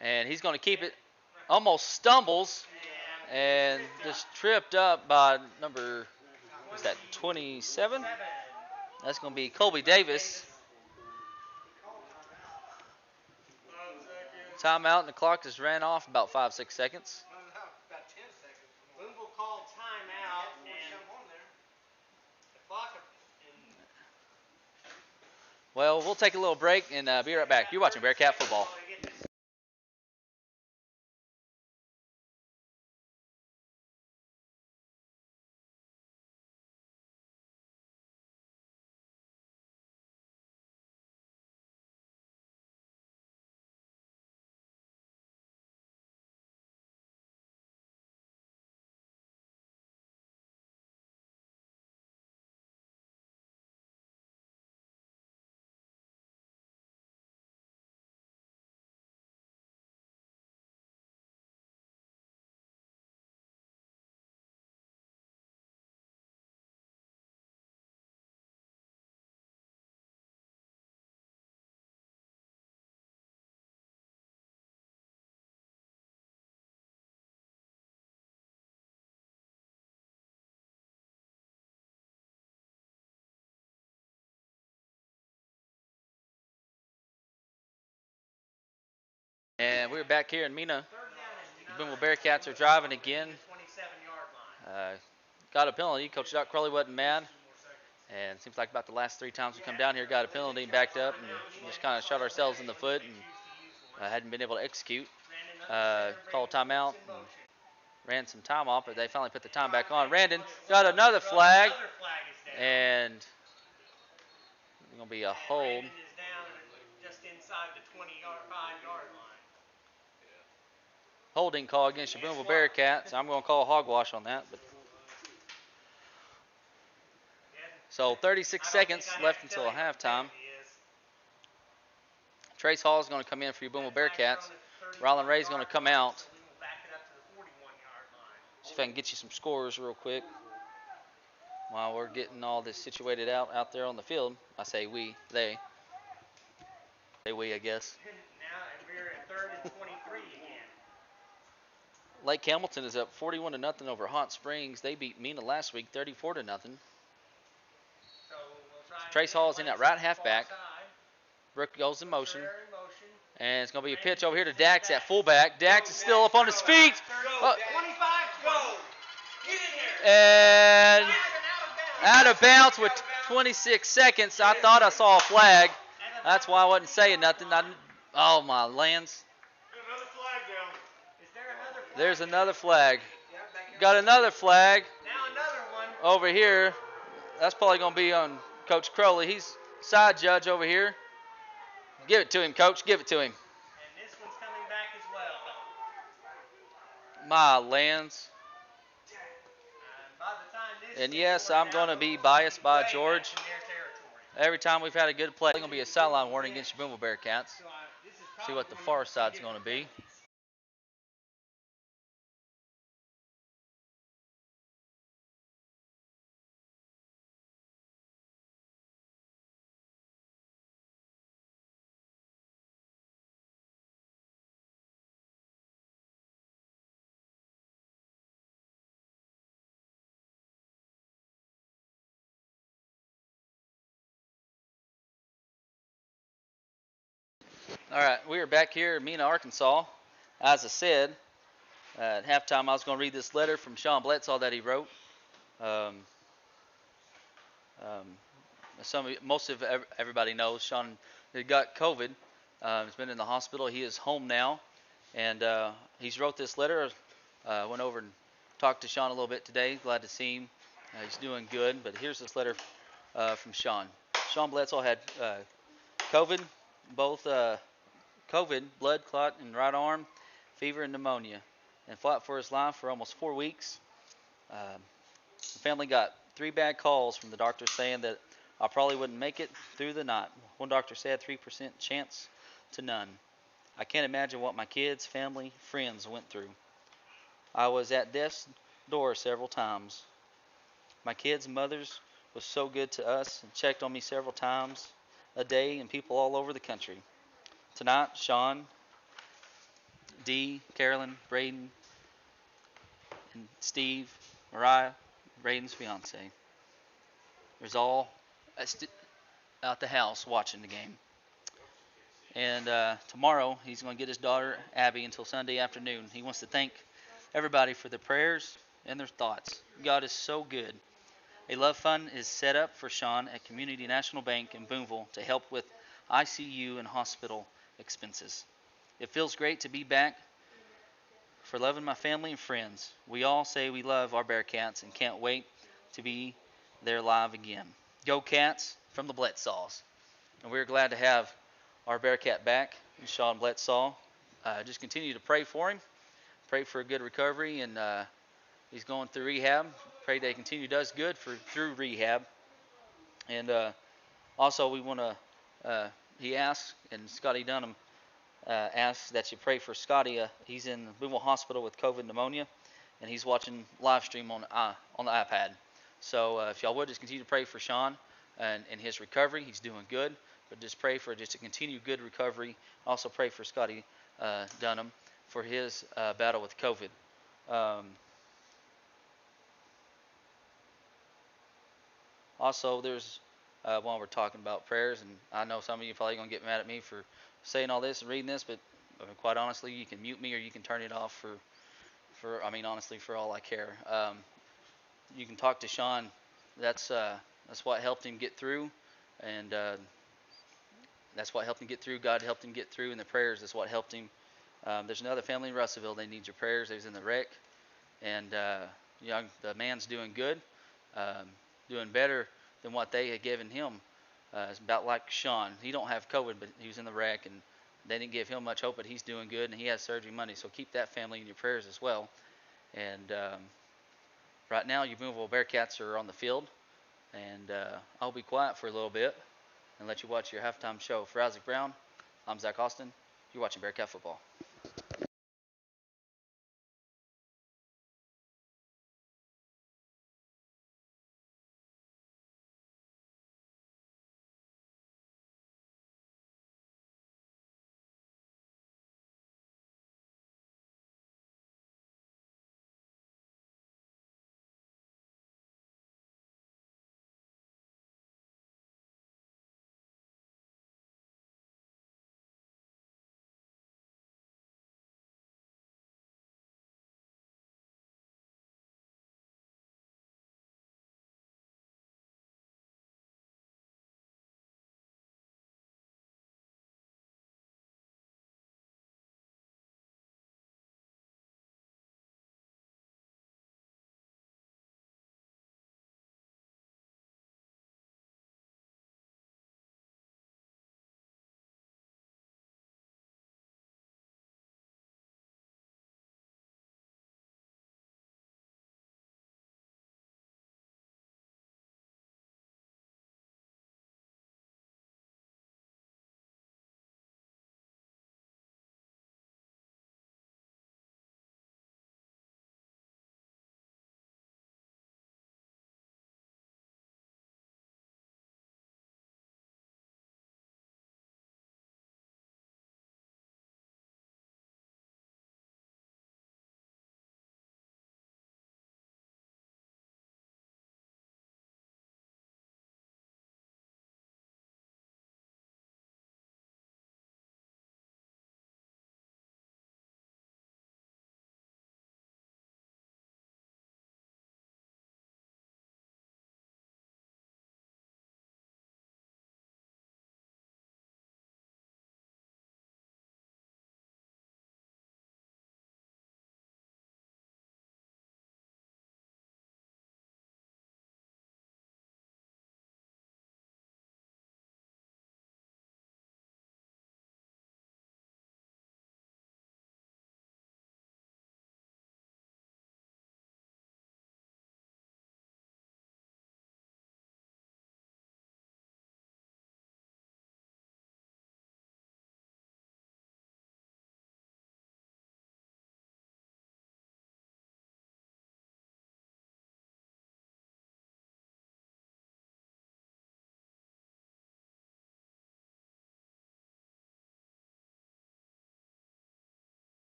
S1: and he's going to keep it. Almost stumbles and just tripped up by number, what's that, 27? That's going to be Colby Davis. Timeout, and the clock just ran off about 5-6 seconds.
S2: Boonville called timeout, and the clock.
S1: Well, we'll take a little break and be right back. You're watching Bearcat football. And we're back here in Mena. Booneville Bearcats are driving again. Got a penalty. Coach Doc Crowley wasn't mad. And it seems like about the last 3 times we come down here, got a penalty, backed up, and just kind of shot ourselves in the foot and hadn't been able to execute. Called timeout. And ran some time off, but they finally put the time back on. Randon got another flag, and it's going to be a hold.
S2: Randon is down just inside the 25-yard line.
S1: Holding call against the Booneville Bearcats. I'm going to call hogwash on that. But so 36 seconds left until halftime. Trace Hall is going to come in for your Booneville Bearcats. Rylan Ray is going to come out. See if I can get you some scores real quick while we're getting all this situated out there on the field. I say we, they. Say we, I guess.
S2: Now we're at 3rd and 23 again.
S1: Lake Hamilton is up 41-0 over Hot Springs. They beat Mena last week 34-0.
S2: So we'll
S1: Trace Hall is in at right halfback. Brooke goes in motion. And it's going to be a pitch over here to Dax at fullback. Dax is still up on his feet.
S2: 25, go. Get in there.
S1: And out of bounds with 26 seconds. I thought I saw a flag. That's why I wasn't saying nothing. Oh, my lands.
S3: Another flag down.
S2: Is there another flag?
S1: There's another flag. Got another flag
S2: Now another one.
S1: over here. That's probably going to be on Coach Crowley. He's side judge over here. Give it to him, Coach. Give it to him.
S2: And this one's coming back as well.
S1: My lands.
S2: By the time this
S1: And yes, I'm going to be biased by George.
S2: in their territory.
S1: Every time we've had a good play, it's going to be a sideline warning against your Booneville Bearcats. See what the far side's going to be. All right, we are back here in Mena, Arkansas. As I said, at halftime I was going to read this letter from Sean Bledsoe that he wrote. Most of everybody knows Sean had got COVID. He's been in the hospital. He is home now, and he's wrote this letter. Went over and talked to Sean a little bit today. Glad to see him. He's doing good. But here's this letter from Sean. Sean Bledsoe had COVID, both COVID, blood clot in right arm, fever and pneumonia, and fought for his life for almost 4 weeks. The family got 3 bad calls from the doctor saying that I probably wouldn't make it through the night. One doctor said 3% chance to none. I can't imagine what my kids, family, friends went through. I was at death's door several times. My kids' mothers was so good to us and checked on me several times a day, and people all over the country. Tonight, Sean, Dee, Carolyn, Braden, and Steve, Mariah, Braden's fiance. There's all at the house watching the game. And tomorrow, he's going to get his daughter, Abby, until Sunday afternoon. He wants to thank everybody for their prayers and their thoughts. God is so good. A love fund is set up for Sean at Community National Bank in Boonville to help with ICU and hospital expenses. It feels great to be back for loving my family and friends. We all say we love our Bearcats and can't wait to be there live again. Go Cats from the Bledsaws. And we're glad to have our Bearcat back, Sean Bledsaw. Just continue to pray for him. Pray for a good recovery, and he's going through rehab. Pray that he continue does good through rehab. And also, we want to. He asks, and Scotty Dunham asks that you pray for Scotty. He's in Boonville Hospital with COVID pneumonia, and he's watching live stream on the iPad. So if y'all would just continue to pray for Sean and his recovery. He's doing good, but just pray for just a continued good recovery. Also pray for Scotty Dunham for his battle with COVID. Also, there's while we're talking about prayers, and I know some of you are probably gonna get mad at me for saying all this and reading this, but quite honestly, you can mute me or you can turn it off honestly, for all I care. You can talk to Sean. That's what helped him get through, and that's what helped him get through. God helped him get through, and the prayers is what helped him. There's another family in Russellville. They need your prayers. They was in the wreck, and the man's doing good, doing better than what they had given him. It's about like Sean. He don't have COVID, but he was in the wreck, and they didn't give him much hope, but he's doing good, and he has surgery Monday. So keep that family in your prayers as well. And right now, your Booneville Bearcats are on the field, and I'll be quiet for a little bit and let you watch your halftime show. For Isaac Brown, I'm Zach Austin. You're watching Bearcat Football.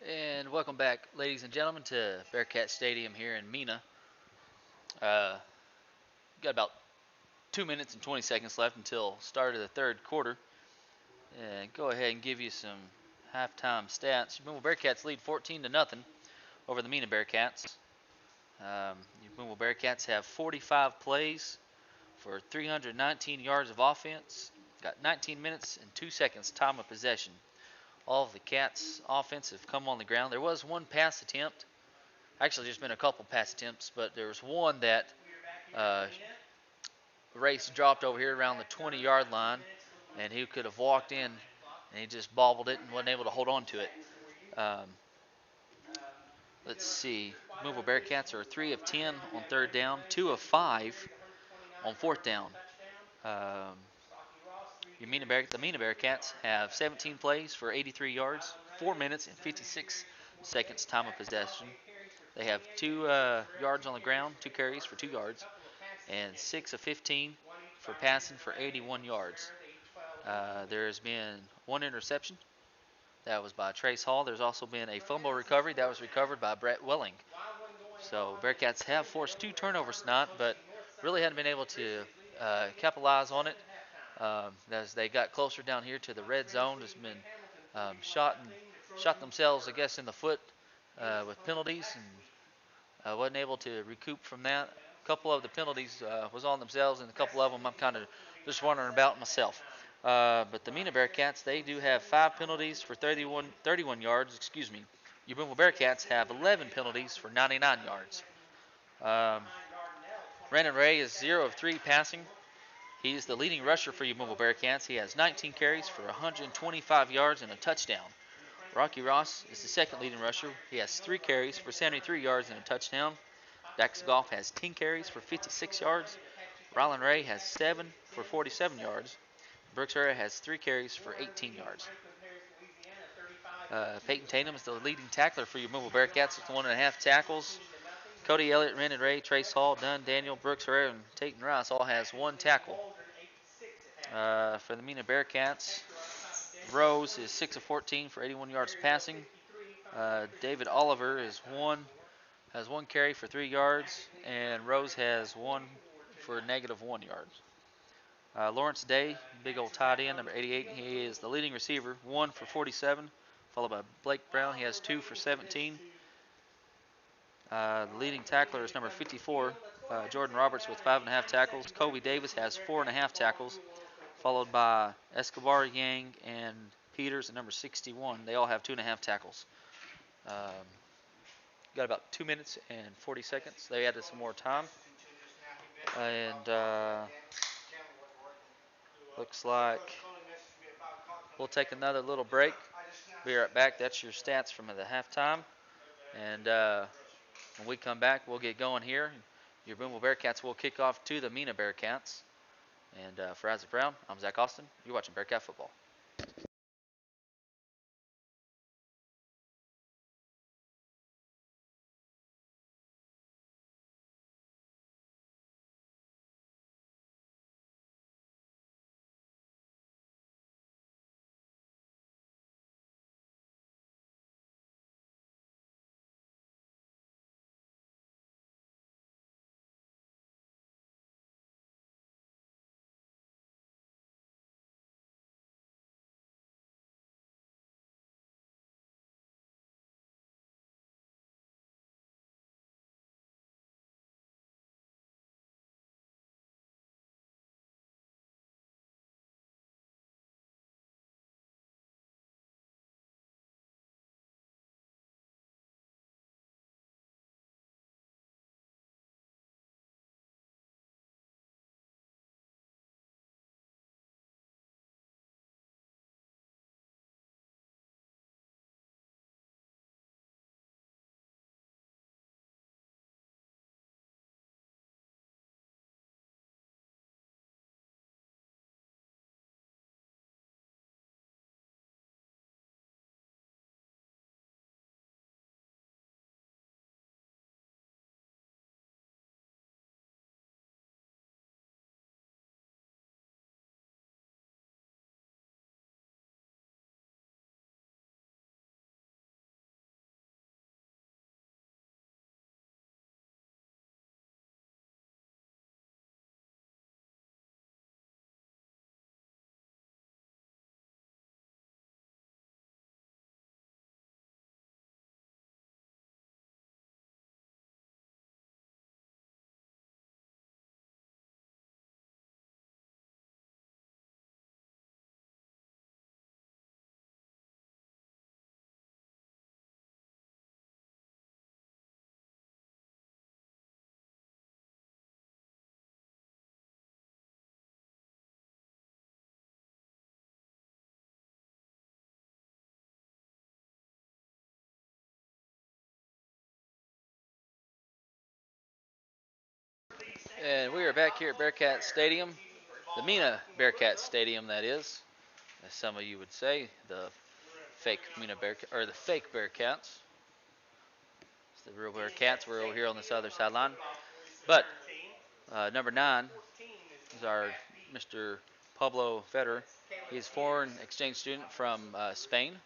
S1: And welcome back, ladies and gentlemen, to Bearcat Stadium here in Mena. Got about 2 minutes and 20 seconds left until start of the third quarter. And go ahead and give you some halftime stats. Boonville Bearcats lead 14-0 over the Mena Bearcats. Boonville Bearcats have 45 plays for 319 yards of offense. Got 19 minutes and 2 seconds time of possession. All of the Cats' offense have come on the ground. There was one pass attempt. Actually, there's been a couple pass attempts, but there was one that Race dropped over here around the 20-yard line, and he could have walked in, and he just bobbled it and wasn't able to hold on to it. Let's see. Boonville Bearcats are 3 of 10 on third down, 2 of 5 on fourth down. The Mena Bearcats have 17 plays for 83 yards, 4 minutes and 56 seconds time of possession. They have 2 yards on the ground, 2 carries for 2 yards, and 6 of 15 for passing for 81 yards. There's been 1 interception. That was by Trace Hall. There's also been a fumble recovery that was recovered by Brett Welling. So Bearcats have forced 2 turnovers tonight, but really hadn't been able to capitalize on it. As they got closer down here to the red zone, has been shot themselves, I guess, in the foot with penalties, and wasn't able to recoup from that. A couple of the penalties was on themselves, and a couple of them I'm kind of just wondering about myself. But the Mena Bearcats, they do have 5 penalties for 31 yards. Excuse me. Your Boonville Bearcats have 11 penalties for 99 yards. Brandon Ray is 0 of 3 passing. He's the leading rusher for your Boonville Bearcats. He has 19 carries for 125 yards and a touchdown. Rocky Ross is the second leading rusher. He has 3 carries for 73 yards and a touchdown. Dax Goff has 10 carries for 56 yards. Rylan Ray has 7 for 47 yards. Brooks Herrera has 3 carries for 18 yards. Peyton Tatum is the leading tackler for your Boonville Bearcats with 1.5 tackles. Cody Elliott, Brandon Ray, Trace Hall, Dunn, Daniel, Brooks Herrera, and Tatum Rice all has 1 tackle. For the Mena Bearcats, Rose is 6 of 14 for 81 yards passing. David Oliver has 1 carry for 3 yards, and Rose has 1 for -1 yards. Lawrence Day, big old tight end, number 88, he is the leading receiver, 1 for 47, followed by Blake Brown. He has 2 for 17. The leading tackler is number 54, Jordan Roberts, with 5.5 tackles. Kobe Davis has 4.5 tackles, followed by Escobar, Yang, and Peters at number 61. They all have 2.5 tackles. Got about 2 minutes and 40 seconds. They added some more time. And looks like we'll take another little break. Be right back. That's your stats from the halftime. And when we come back, we'll get going here. Your Boonville Bearcats will kick off to the Mena Bearcats. And for Isaac Brown, I'm Zach Austin. You're watching Bearcat Football. And we are back here at Bearcat Stadium, the Mena Bearcat Stadium, that is, as some of you would say, the fake Mena Bearcat, or the fake Bearcats. It's the real Bearcats. We're over here on this other sideline. But number 9 is our Mr. Pablo Federer. He's a foreign exchange student from Spain.
S2: And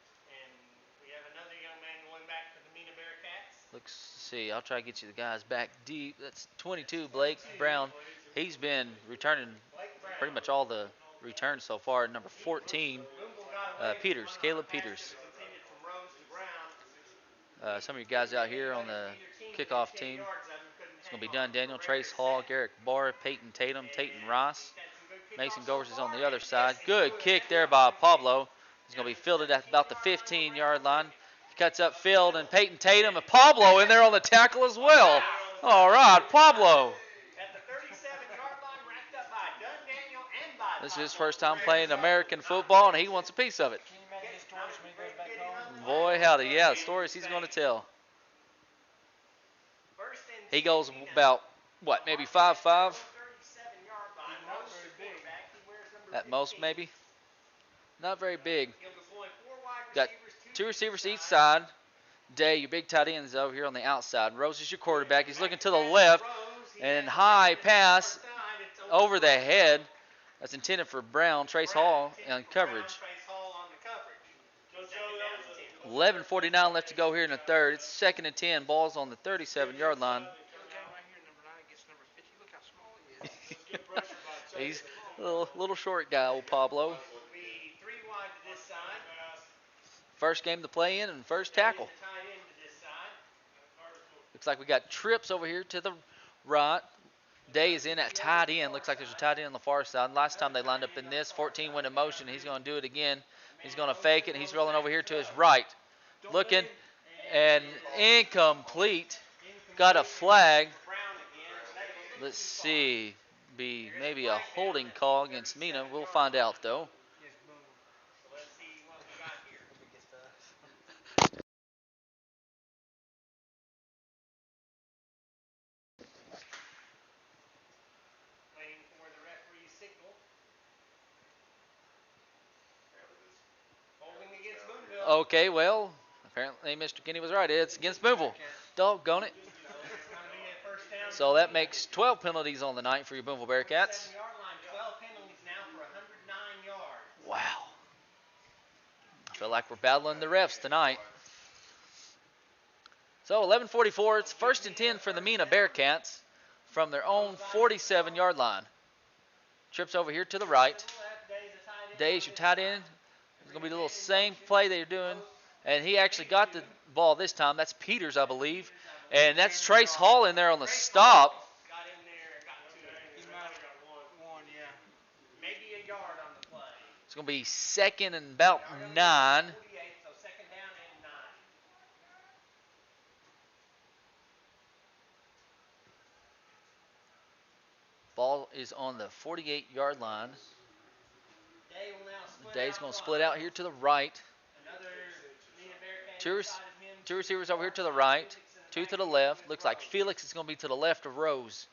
S2: we have another young man going back for the Mena Bearcats.
S1: Let's see. I'll try to get you the guys back deep. That's 22, Blake Brown. He's been returning pretty much all the returns so far. Number 14, Peters, Caleb Peters. Some of you guys out here on the kickoff team. It's going to be Dunn Daniel, Trace Hall, Garrick Barr, Peyton Tatum, Tatum Ross. Mason Govers is on the other side. Good kick there by Pablo. He's going to be fielded at about the 15-yard line. He cuts up field, and Peyton Tatum and Pablo in there on the tackle as well. All right, Pablo.
S2: At the 37-yard line, racked up by Dunn Daniel and by
S1: This is his first time playing American football, and he wants a piece of it.
S4: Can you imagine his stories when he goes back home?
S1: Boy, howdy, yeah, stories he's going to tell. He goes about, what, maybe 5'5"? At most, maybe. Not very big. Got 2 receivers each side. Day, your big tight end, is over here on the outside. Rose is your quarterback. He's looking to the left. And high pass over the head. That's intended for Brown. Trace Hall on coverage. 11:49 left to go here in the third. It's 2nd and 10. Ball's on the 37-yard line. He's a little short guy, old Pablo. First game to play in and first tackle. Looks like we got trips over here to the right. Day is in at tight end. Looks like there's a tight end on the far side. Last time they lined up in this, 14 went in motion. He's going to do it again. He's going to fake it. He's rolling over here to his right. Looking and incomplete. Got a flag. Let's see. Be maybe a holding call against Mena. We'll find out though.
S2: Waiting for the referee's signal. Holding against Boonville.
S1: Okay, well, apparently Mr. Kinney was right. It's against Boonville. Doggone it. So that makes 12 penalties on the night for your Boonville Bearcats.
S2: 12 penalties now for 109 yards.
S1: Wow. I feel like we're battling the refs tonight. So 11:44, it's 1st and 10 for the Mena Bearcats from their own 47-yard line. Trips over here to the right. Days, your tight end. It's going to be the little same play they're doing. And he actually got the ball this time. That's Peters, I believe. And that's Trace Hall in there on the stop.
S2: Got in there, got to it. One, yeah. Maybe a yard on the play.
S1: It's going to be 2nd and about 9.
S2: So 2nd down and 9.
S1: Ball is on the 48-yard line.
S2: Day will now split
S1: Day's
S2: out
S1: going to
S2: wide.
S1: split out here to the right.
S2: Another Mena Bearcat
S1: Two
S2: inside of him.
S1: receivers over here to the right. 2 to the left. Looks like Felix is going to be to the left of Rose.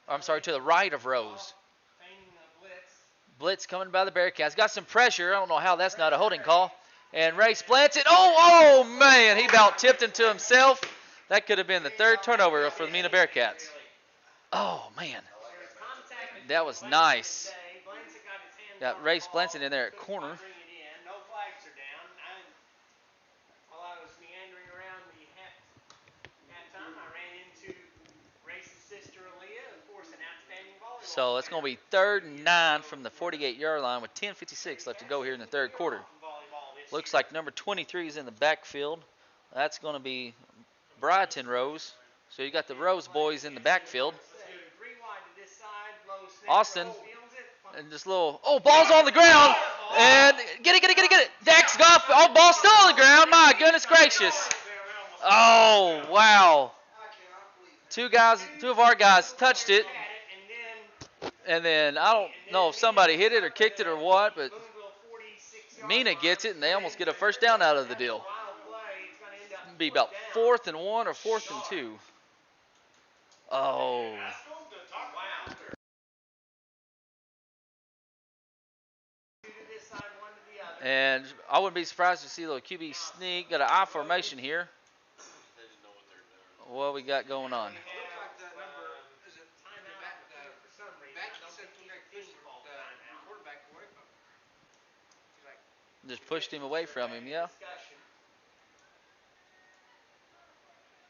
S1: Or, I'm sorry, to the right of Rose.
S2: Feigning a blitz.
S1: Blitz coming by the Bearcats. Got some pressure. I don't know how that's not a holding call. And Ray splats it. Oh, man. He about tipped into himself. That could have been the 3rd turnover for the Mena Bearcats. Oh, man. That was nice. Got Ray Splanson in there at corner.
S2: No flags are down. While I was meandering around the halftime, I ran into Race's sister Aaliyah, of course, an outstanding volleyball.
S1: So it's going to be 3rd and 9 from the 48-yard line with 10:56 left to go here in the 3rd quarter. Looks like number 23 is in the backfield. That's going to be Brighton Rose. So you got the Rose boys in the backfield. Austin, and this little, ball's on the ground, and get it. Dax Goff, ball's still on the ground. My goodness gracious. Oh, wow. Two of our guys touched it, and then I don't know if somebody hit it or kicked it or what, but Mena gets it, and they almost get a first down out of the deal. It'll be about 4th and 1 or 4th and 2. Oh. And I wouldn't be surprised to see a little QB sneak. Got an I formation here. What we got going on? Just pushed him away from him, yeah.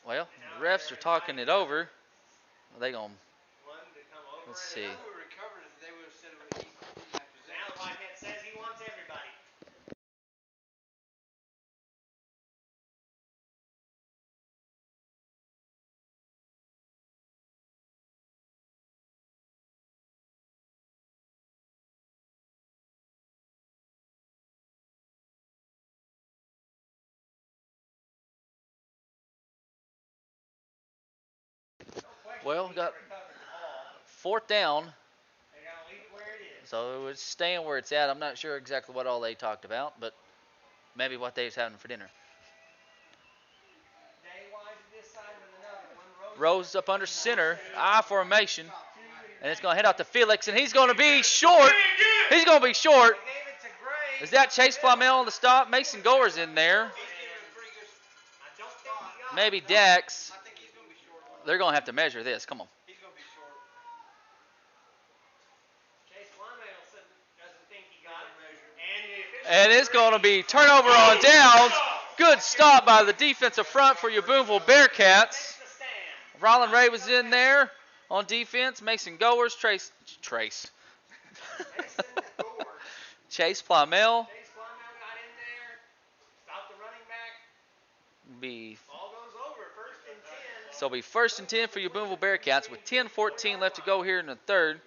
S1: Well, the refs are talking it over. Are they going to, let's see.
S2: Now the Whitehead says he wants everybody.
S1: Well, got fourth down.
S2: They gotta leave it where it is.
S1: So it's staying where it's at. I'm not sure exactly what all they talked about, but maybe what they was having for dinner. Rose up under center, I formation, and it's going to head out to Felix, and he's going to be short. He's going to be short. Is that Chase Plymell on the stop? Mason Goer's in there. Maybe Dex. They're going to have to measure this. Come on. And it's going to be turnover on downs. Good stop by the defensive front for your Booneville Bearcats. Rylan Ray was in there on defense. Mason Goers, Chase Plymell. So it'll be first and 10 for your Booneville Bearcats with 10:14 left to go here in the third.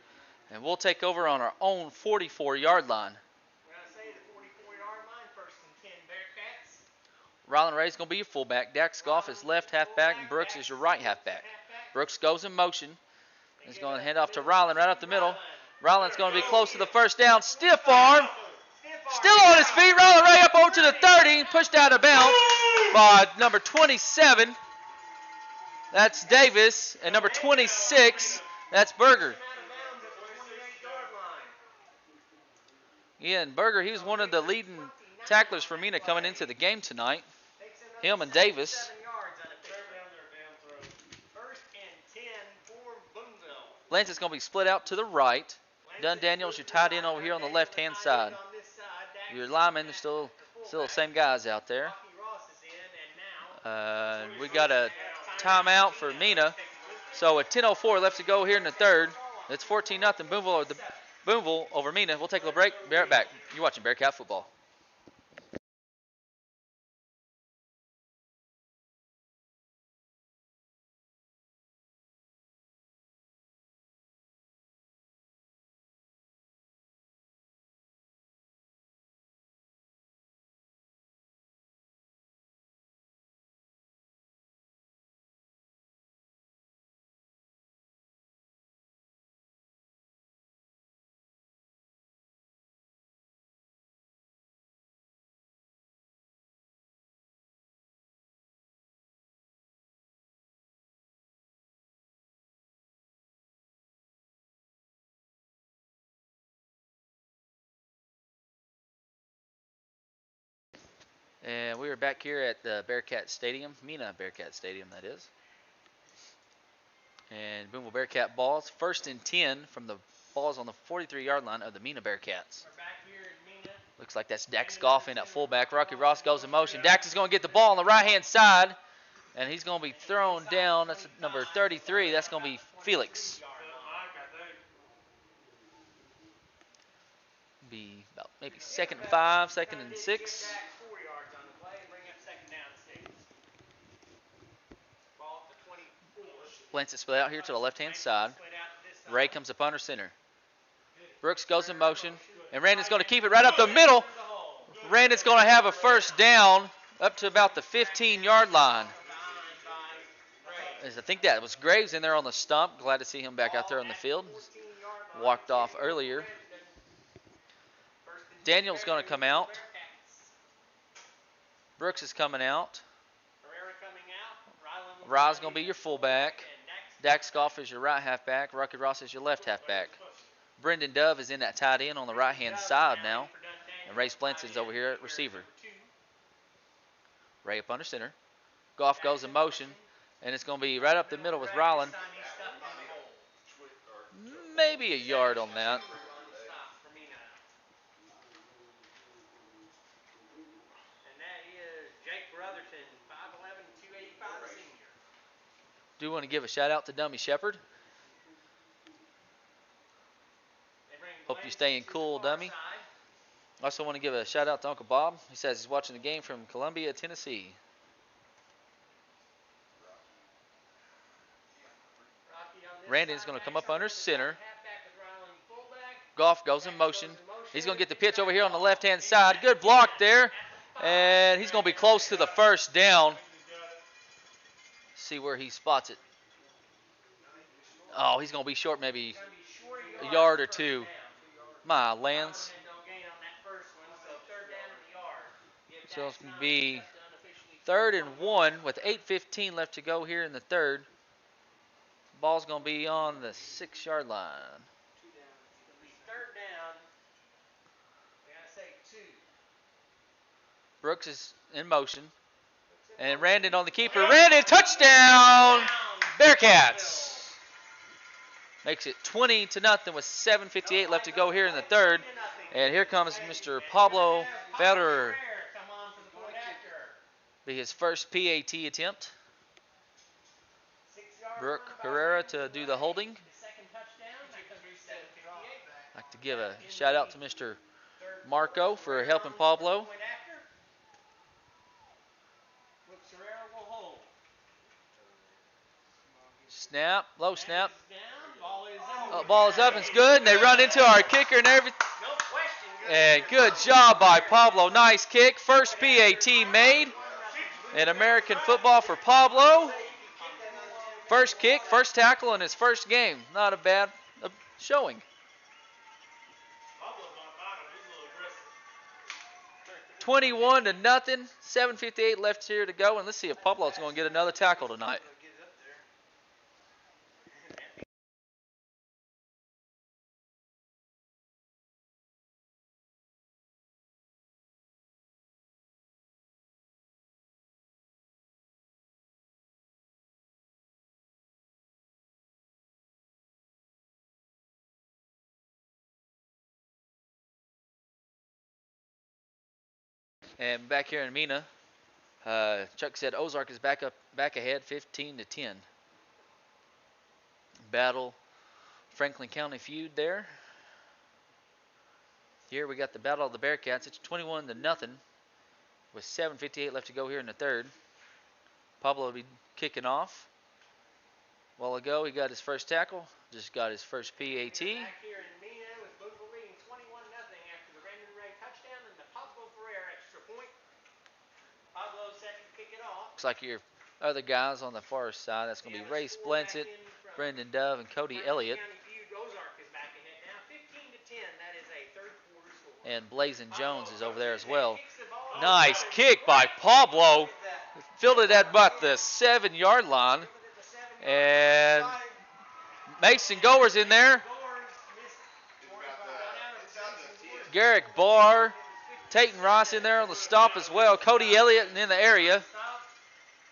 S1: And we'll take over on our own 44-yard line. Rylan Ray is going to be your fullback. Dax Goff is left halfback, and Brooks is your right halfback. Brooks goes in motion. He's going to hand off to Rylan right up the middle. Rylan's going to be close to the first down. Stiff arm. Still on his feet. Rylan Ray up over to the 30. Pushed out of bounds by number 27. That's Davis. And number 26, that's Berger. Ian Berger, he was one of the leading tacklers for Mena coming into the game tonight. Him and Davis. Lance is going to be split out to the right. Dunn Daniels, you're tied in over here on the left-hand side. Your linemen are still the same guys out there. We got a timeout for Mena. So with 10:04 left to go here in the third, it's 14-0 Boonville over Mena. We'll take a little break. Be right back. You're watching Bearcat football. And we are back here at the Bearcat Stadium, Mena Bearcat Stadium, that is. And Boonville Bearcat balls, first and 10 from the balls on the 43-yard line of the Mena Bearcats. Looks like that's Dax Goff in at fullback. Rocky Ross goes in motion. Dax is going to get the ball on the right-hand side, and he's going to be thrown down. That's number 33. That's going to be Felix. Be about maybe 2nd and 5, 2nd and 6. Lance is split out here to the left-hand side. Ray comes up under center. Brooks goes in motion, and Randon's going to keep it right up the middle. Randon's going to have a first down up to about the 15-yard line. As I think that was Graves in there on the stump. Glad to see him back out there on the field. Walked off earlier. Daniel's going to come out. Brooks is coming out. Rye's going to be your fullback. Dax Goff is your right halfback. Rocky Ross is your left halfback. Brendan Dove is in that tight end on the right-hand side now. And Ray Splenson's over here at receiver.
S2: Number 2.
S1: Ray up under center. Goff goes in motion. And it's going to be right up the middle with Ryland.
S2: This time he's stuck in the hole.
S1: Maybe a yard on that.
S2: On the stop for Mena. And that is Jake Brotherton, 5'11", 285 senior.
S1: Do want to give a shout out to Dummy Shepherd. Hope you're staying cool, Dummy. Also want to give a shout out to Uncle Bob. He says he's watching the game from Columbia, Tennessee. Randon's going to come up under center. Goff goes in motion. He's going to get the pitch over here on the left-hand side. Good block there. And he's going to be close to the first down. See where he spots it. Oh, he's going to be short maybe a yard or two. My lands. So it's going to be 3rd and 1 with 8:15 left to go here in the third. Ball's going to be on the 6-yard line.
S2: It'll be 3rd down. We got to say 2.
S1: Brooks is in motion. And Randon on the keeper. Randon, touchdown! Bearcats! Makes it 20-0 with 7:58 left to go here in the third. And here comes Mr. Pablo Federer. Be his first PAT attempt. Brooke Herrera to do the holding. I'd like to give a shout out to Mr. Marco for helping Pablo. Snap, low snap. Ball is up, it's good, and they run into our kicker and everything. And good job by Pablo. Nice kick. First PAT made in American football for Pablo. First kick, first tackle in his first game. Not a bad showing. 21-0. 7:58 left here to go. And let's see if Pablo's going to get another tackle tonight. And back here in Mena, Chuck said Ozark is back ahead 15-10. Battle Franklin County feud there. Here we got the Battle of the Bearcats. It's 21-0 with 7:58 left to go here in the third. Pablo will be kicking off. A while ago he got his first tackle, just got his first PAT.
S2: Back here in Mena with Boonville leading 21-0 after the Brandon Ray touchdown and the Pablo Ferrer extra point. Pablo set to kick it off.
S1: Looks like your other guys on the far side. That's going to be Ray Splensett, Brendan Dove, and Cody Elliott.
S2: Ozark is back ahead now, 15-10. That is a third quarter score.
S1: And Blazin Jones is over there as well. Nice kick by Pablo. Fielded at about the 7-yard line. And Mason Goers in there. Garrick Barr. Tayton Ross in there on the stop as well. Cody Elliott in the area.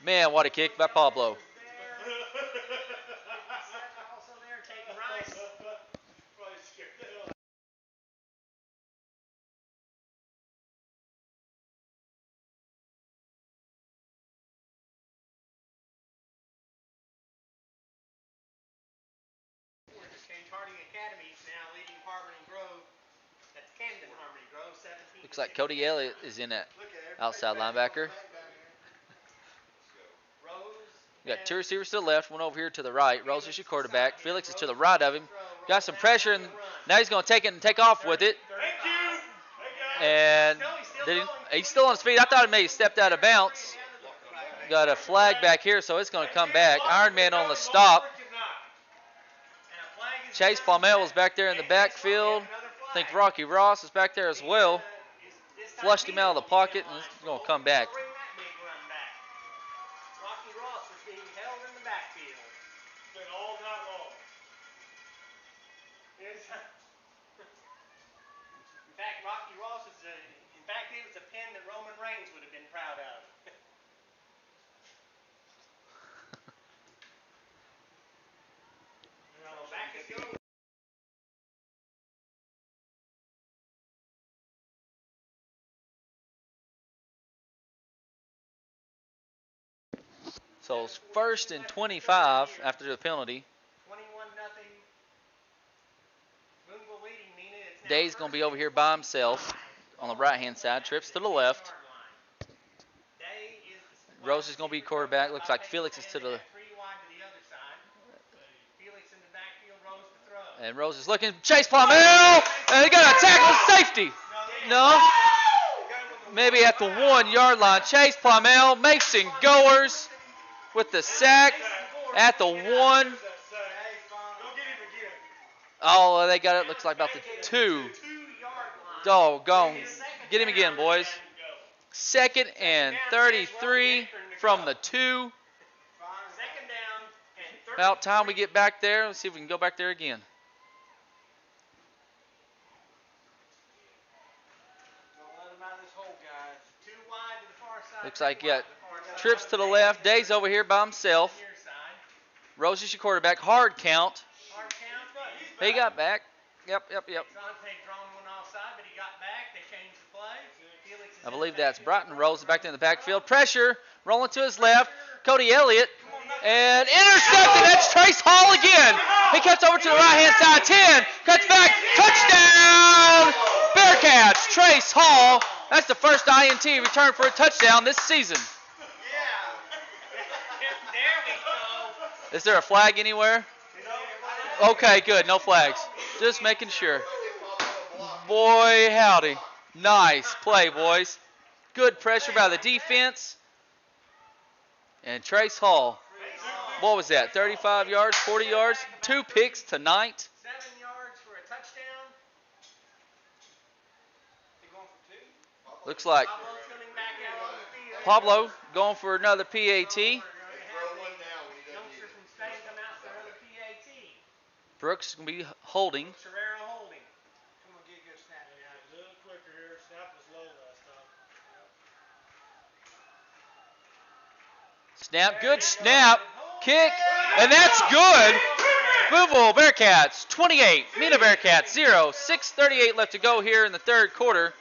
S1: Man, what a kick by Pablo. Looks like Cody Elliott is in that outside linebacker. We got 2 receivers to the left, one over here to the right. Rose is your quarterback. Felix is to the right of him. Got some pressure, and now he's going to take it and take off with it. And he's still on his feet. I thought he may have stepped out of bounds. Got a flag back here, so it's going to come back. Iron Man on the stop. Chase Palmel is back there in the backfield. I think Rocky Ross is back there as well. Flushed him out of the pocket, and it's going to come back.
S2: Rocky Ross is being held in the backfield.
S3: It's been all night long.
S2: fact, Rocky Ross is in fact, it was a pin that Roman Reigns would have been proud of. So back it goes.
S1: So it's 1st and 25 after the penalty.
S2: 21-0. Boonville leading, Mena. It's now
S1: Day's going to be over here by himself on the right-hand side. Trips to the left.
S2: Day is
S1: Rose is going to be quarterback. Looks like Felix is to the...
S2: 3 wide to the other side. Felix in the backfield, Rose to throw.
S1: And Rose is looking. Chase Plumell! And they got a tackle safety. No. Maybe at the 1-yard line. Chase Plumell, Mason Goers with the sack at the 1. Oh, they got it. Looks like about the 2. Doggone. Get him again, boys. 2nd and 33 from the 2.
S2: Second down and
S1: About time we get back there. Let's see if we can go back there again. Looks like, yeah, trips to the left. Day's over here by himself. Rose is your quarterback. Hard count. He got back. Yep. I believe that's Broughton. Rose back there in the backfield. Pressure. Rolling to his left. Cody Elliott. And intercepted. That's Trace Hall again. He cuts over to the right-hand side. 10. Cuts back. Touchdown. Bearcats. Trace Hall. That's the first INT return for a touchdown this season. Is there a flag anywhere? Okay, good. No flags. Just making sure. Boy, howdy. Nice play, boys. Good pressure by the defense. And Trace Hall. What was that? 35 yards, 40 yards? 2 picks tonight.
S2: 7 yards for a touchdown.
S1: Looks like Pablo going for another PAT. Brooks is going to be holding. Snap, good snap, kick, and that's good. Boonville Bearcats 28, Mena Bearcats 0. 6:38 left to go here in the third quarter.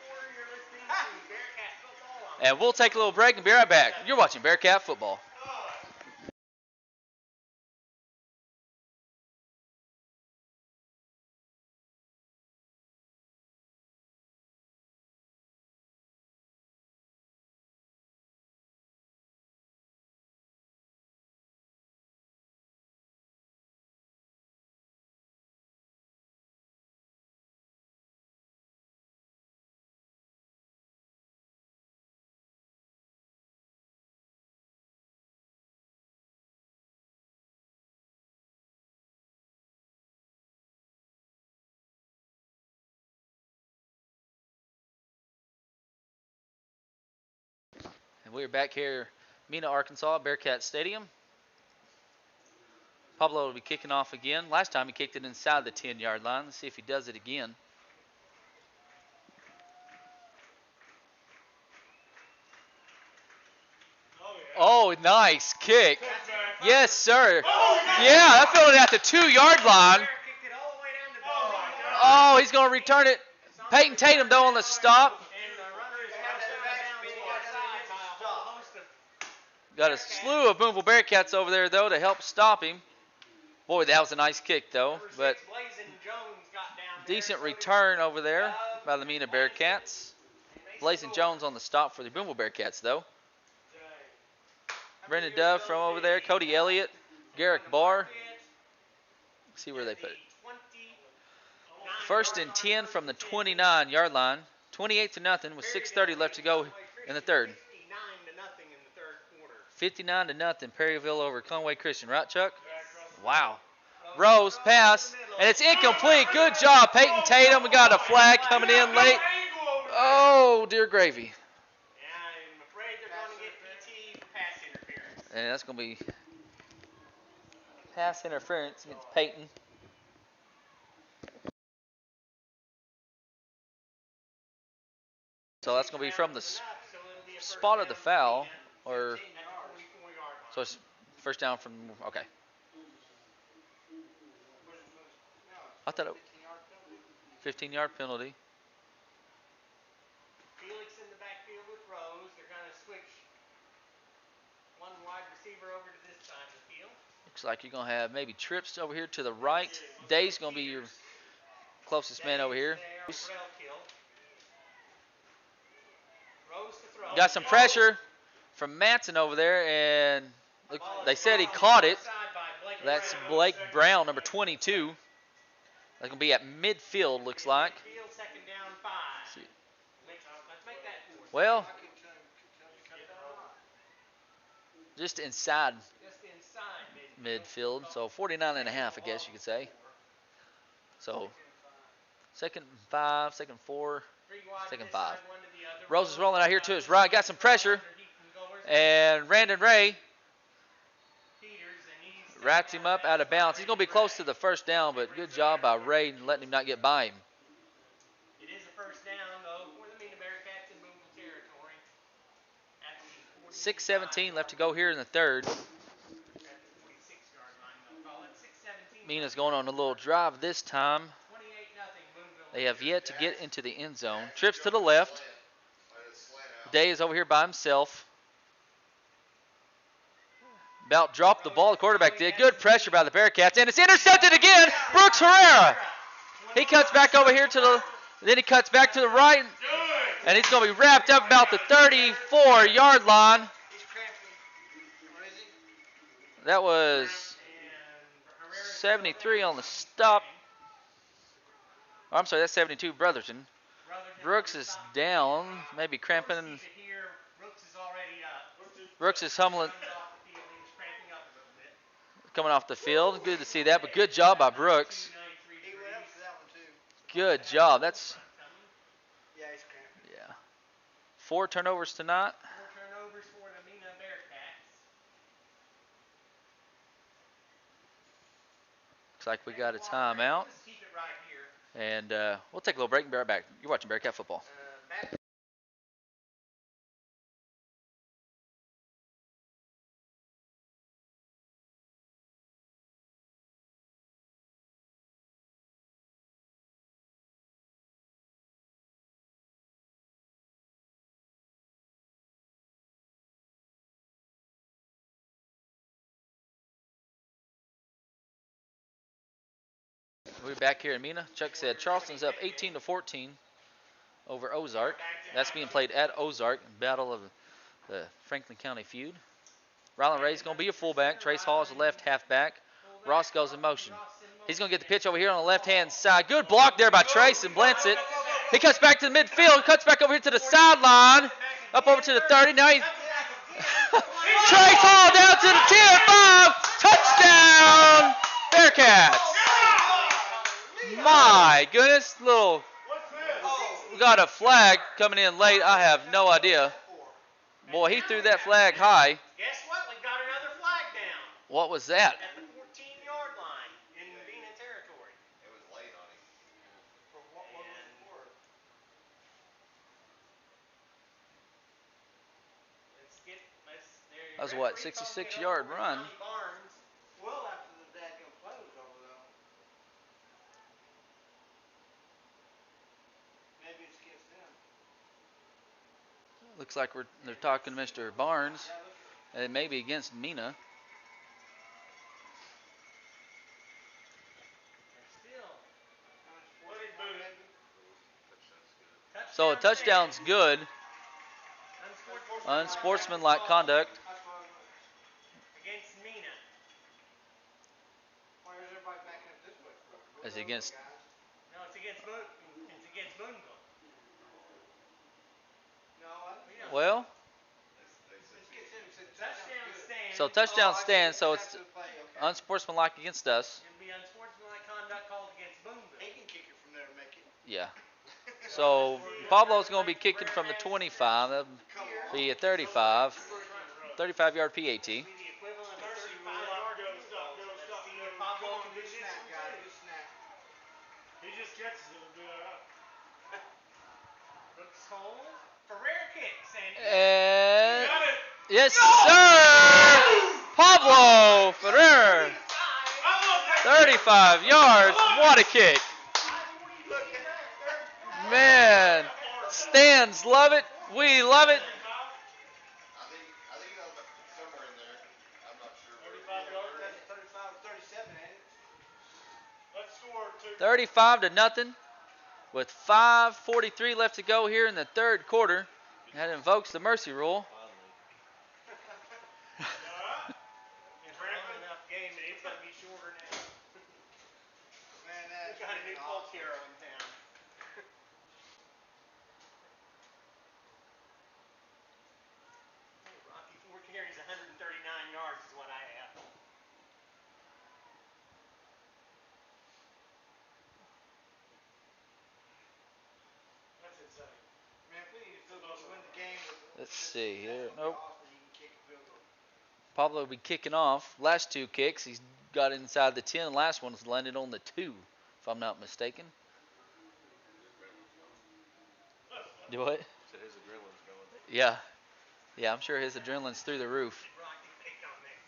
S1: And we'll take a little break and be right back. You're watching Bearcat football. And we're back here, Mena, Arkansas, Bearcat Stadium. Pablo will be kicking off again. Last time he kicked it inside the 10-yard line. Let's see if he does it again. Oh, nice kick. Yes, sir. Yeah, that fell at the 2-yard line. Oh, he's going to return it. Peyton Tatum, though, on the stop. Got a slew of Boonville Bearcats over there, though, to help stop him. Boy, that was a nice kick, though. But decent return over there by the Mena Bearcats. Blazing Jones on the stop for the Boonville Bearcats, though. Brendan Dove from over there. Cody Elliott. Garrick Barr. Let's see where they put it. 1st and 10 from the 29-yard line. 28-0 with 6:30 left to go in the third. 59-0 Perryville over Conway Christian. Right, Chuck? Wow. Rose, pass, and it's incomplete. Good job, Peyton Tatum. We got a flag coming in late. Oh, dear gravy.
S2: I'm afraid they're going to get PT for pass interference.
S1: And that's going to be pass interference against Peyton. So that's going to be from the
S2: So it'll be a first
S1: spot of the
S2: down for
S1: foul,
S2: Mena
S1: or
S2: at the 44-yard line.
S1: so it's first down from. Okay. I thought it 15-yard penalty.
S2: Felix in the backfield with Rose. They're going to switch one wide receiver over to this side of the field.
S1: Looks like you're going to have maybe Trips over here to the right. Day's going to be your closest man over here.
S2: Rose to throw.
S1: Got some pressure from Matson over there, and look, they said he caught it. That's Blake Brown, number 22. That's going to be at midfield, looks like.
S2: Midfield, second down, 5. Let's make that 4.
S1: Well, just inside midfield, so 49.5, I guess you could say. So, second 5, second 4, second 5. Rose is rolling out here to his right, got some pressure, and Randon Ray rats him up out of bounds. He's going to be close to the first down, but good job by Ray letting him not get by him.
S2: It is a first down, though, for the Mena Bearcats in Boonville territory.
S1: 6:17 left to go here in the third.
S2: At the 46-yard line, they'll call it. 6:17.
S1: Mena's going on a little drive this time.
S2: 28-0 Boonville.
S1: They have yet to get into the end zone. Trips to the left. Day is over here by himself. About dropped the ball. The quarterback did. Good pressure by the Bearcats. And it's intercepted again. Brooks Herrera. He cuts back over here to the, then he cuts back to the right. And he's going to be wrapped up about the 34-yard line. That was 73 on the stop. Oh, I'm sorry, that's 72, Brotherton. Brooks is down, maybe cramping. Brooks is humbling, coming off the field. Good to see that, but good job by Brooks. Good job. That's, yeah. 4 turnovers tonight.
S2: 4 turnovers for the Mena Bearcats.
S1: Looks like we got a timeout.
S2: Let's keep it right here.
S1: And we'll take a little break and be right back. You're watching Bearcat football.
S2: Back
S1: We're back here in Mena. Chuck said Charleston's up 18-14 over Ozark. That's being played at Ozark, battle of the Franklin County feud. Rylan Ray's going to be a fullback. Trace Hall is a left halfback. Ross goes in motion. He's going to get the pitch over here on the left-hand side. Good block there by Trace and blintz it. He cuts back to the midfield, cuts back over here to the sideline, up over to the 30. Now he's Trace Hall down to the 10-5. Touchdown, Bearcats. My goodness, we got a flag coming in late. I have no idea. Boy, he threw that flag high.
S2: Guess what? We got another flag down.
S1: What was that?
S2: At the 14-yard line in Mena territory.
S5: It was late on him.
S2: For what was it for?
S1: That was what, 66-yard run.
S2: Barnes.
S4: Well, after the dadgum play was over, though. Maybe it's against them.
S1: Looks like they're talking to Mr. Barnes, and it may be against Mena. So a touchdown's good. Unsportsmanlike conduct.
S2: Against Mena.
S4: Why is everybody backing up this way?
S1: Is it against?
S2: No, it's against Boonville.
S4: No, I don't.
S1: Well,
S2: Touchdown stand.
S1: so touchdown stands, so it's unsportsmanlike against us.
S2: It'll be unsportsmanlike conduct called against Boonville.
S4: He can kick it from there and make it.
S1: Yeah. So Pablo's going to be kicking from the 25. That'll be a 35. 35-yard PAT.
S2: The equivalent of 35-yard field goal. Let's see if Pablo can do this one too.
S3: He just catches it, it'll be all right.
S2: Brooks Hole. Career kicks and
S1: And
S3: Got it.
S1: yes, sir. Pablo Ferrer, 35 yards. What a kick. Man, stands love it. We love it.
S5: I think somewhere in there. I'm not sure.
S3: 35 yards.
S4: That's 35 or 37, ain't it?
S3: Let's score 2.
S1: 35-0 with 5:43 left to go here in the third quarter. That invokes the mercy rule.
S2: It's a long enough game that it's going to be shorter now.
S4: Man, that's
S2: We've got a new
S4: freaking
S2: folk
S4: awesome.
S2: hero in town. Rocky 4 carries 139 yards is what I have.
S3: That's insane.
S4: Man, if we need a field goal to win the game,
S1: Let's see here.
S4: that's
S1: Nope.
S4: awesome. You can kick a field goal.
S1: Pablo will be kicking off. Last 2 kicks, he's got inside the 10. Last one's landed on the 2, if I'm not mistaken. Do what?
S5: So his adrenaline's going.
S1: Yeah. Yeah, I'm sure his adrenaline's through the roof.
S2: Rocky faked on there.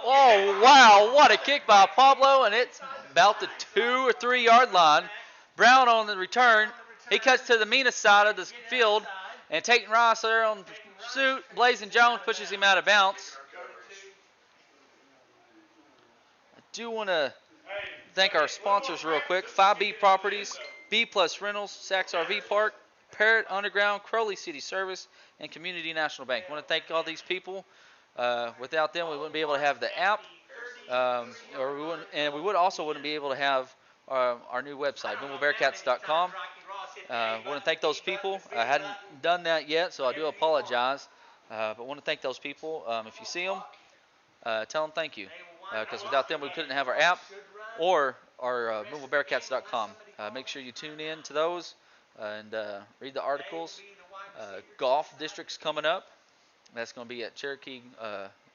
S1: Oh, wow. What a kick by Pablo, and it's about the 2 or 3 yard line. Brown on the return. He cuts to the Mena side of the field, and Tate Ross there on pursuit. Blazing Jones pushes him out of bounds. I do want to thank our sponsors real quick. 5B Properties, B Plus Rentals, Saks RV Park, Parrot Underground, Crowley City Service, and Community National Bank. I want to thank all these people. Without them, we wouldn't be able to have the app, we wouldn't be able to have our new website, BoonevilleBearcats.com. I want to thank those people. I hadn't done that yet, so I do apologize. But I want to thank those people. If you see them, tell them thank you. Because without them, we couldn't have our app or our BoonevilleBearcats.com. Make sure you tune in to those and read the articles. Golf district's coming up. That's going to be at Cherokee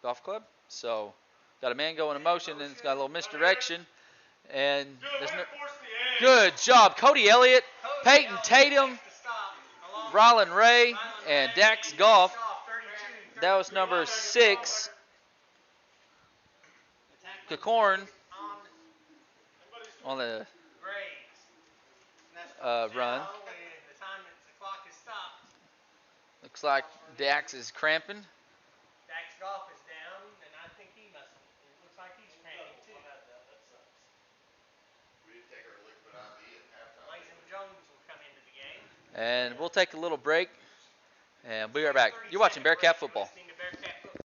S1: Golf Club. So, got a man going in motion, and it's got a little misdirection. And there's no, good job, Cody Elliott, Peyton Tatum, Rylan Ray, and Dax Goff. That was number 6. Cacorn on the run. Looks like Dax is cramping.
S2: Dax Goff is down, and I think he must. It looks like he's cramping too.
S5: We didn't take our liquid IV at halftime.
S2: Blazing Jones will come into the game.
S1: And we'll take a little break, and we'll be right back. You're watching Bearcat Football.
S2: Listening to Bearcat Football.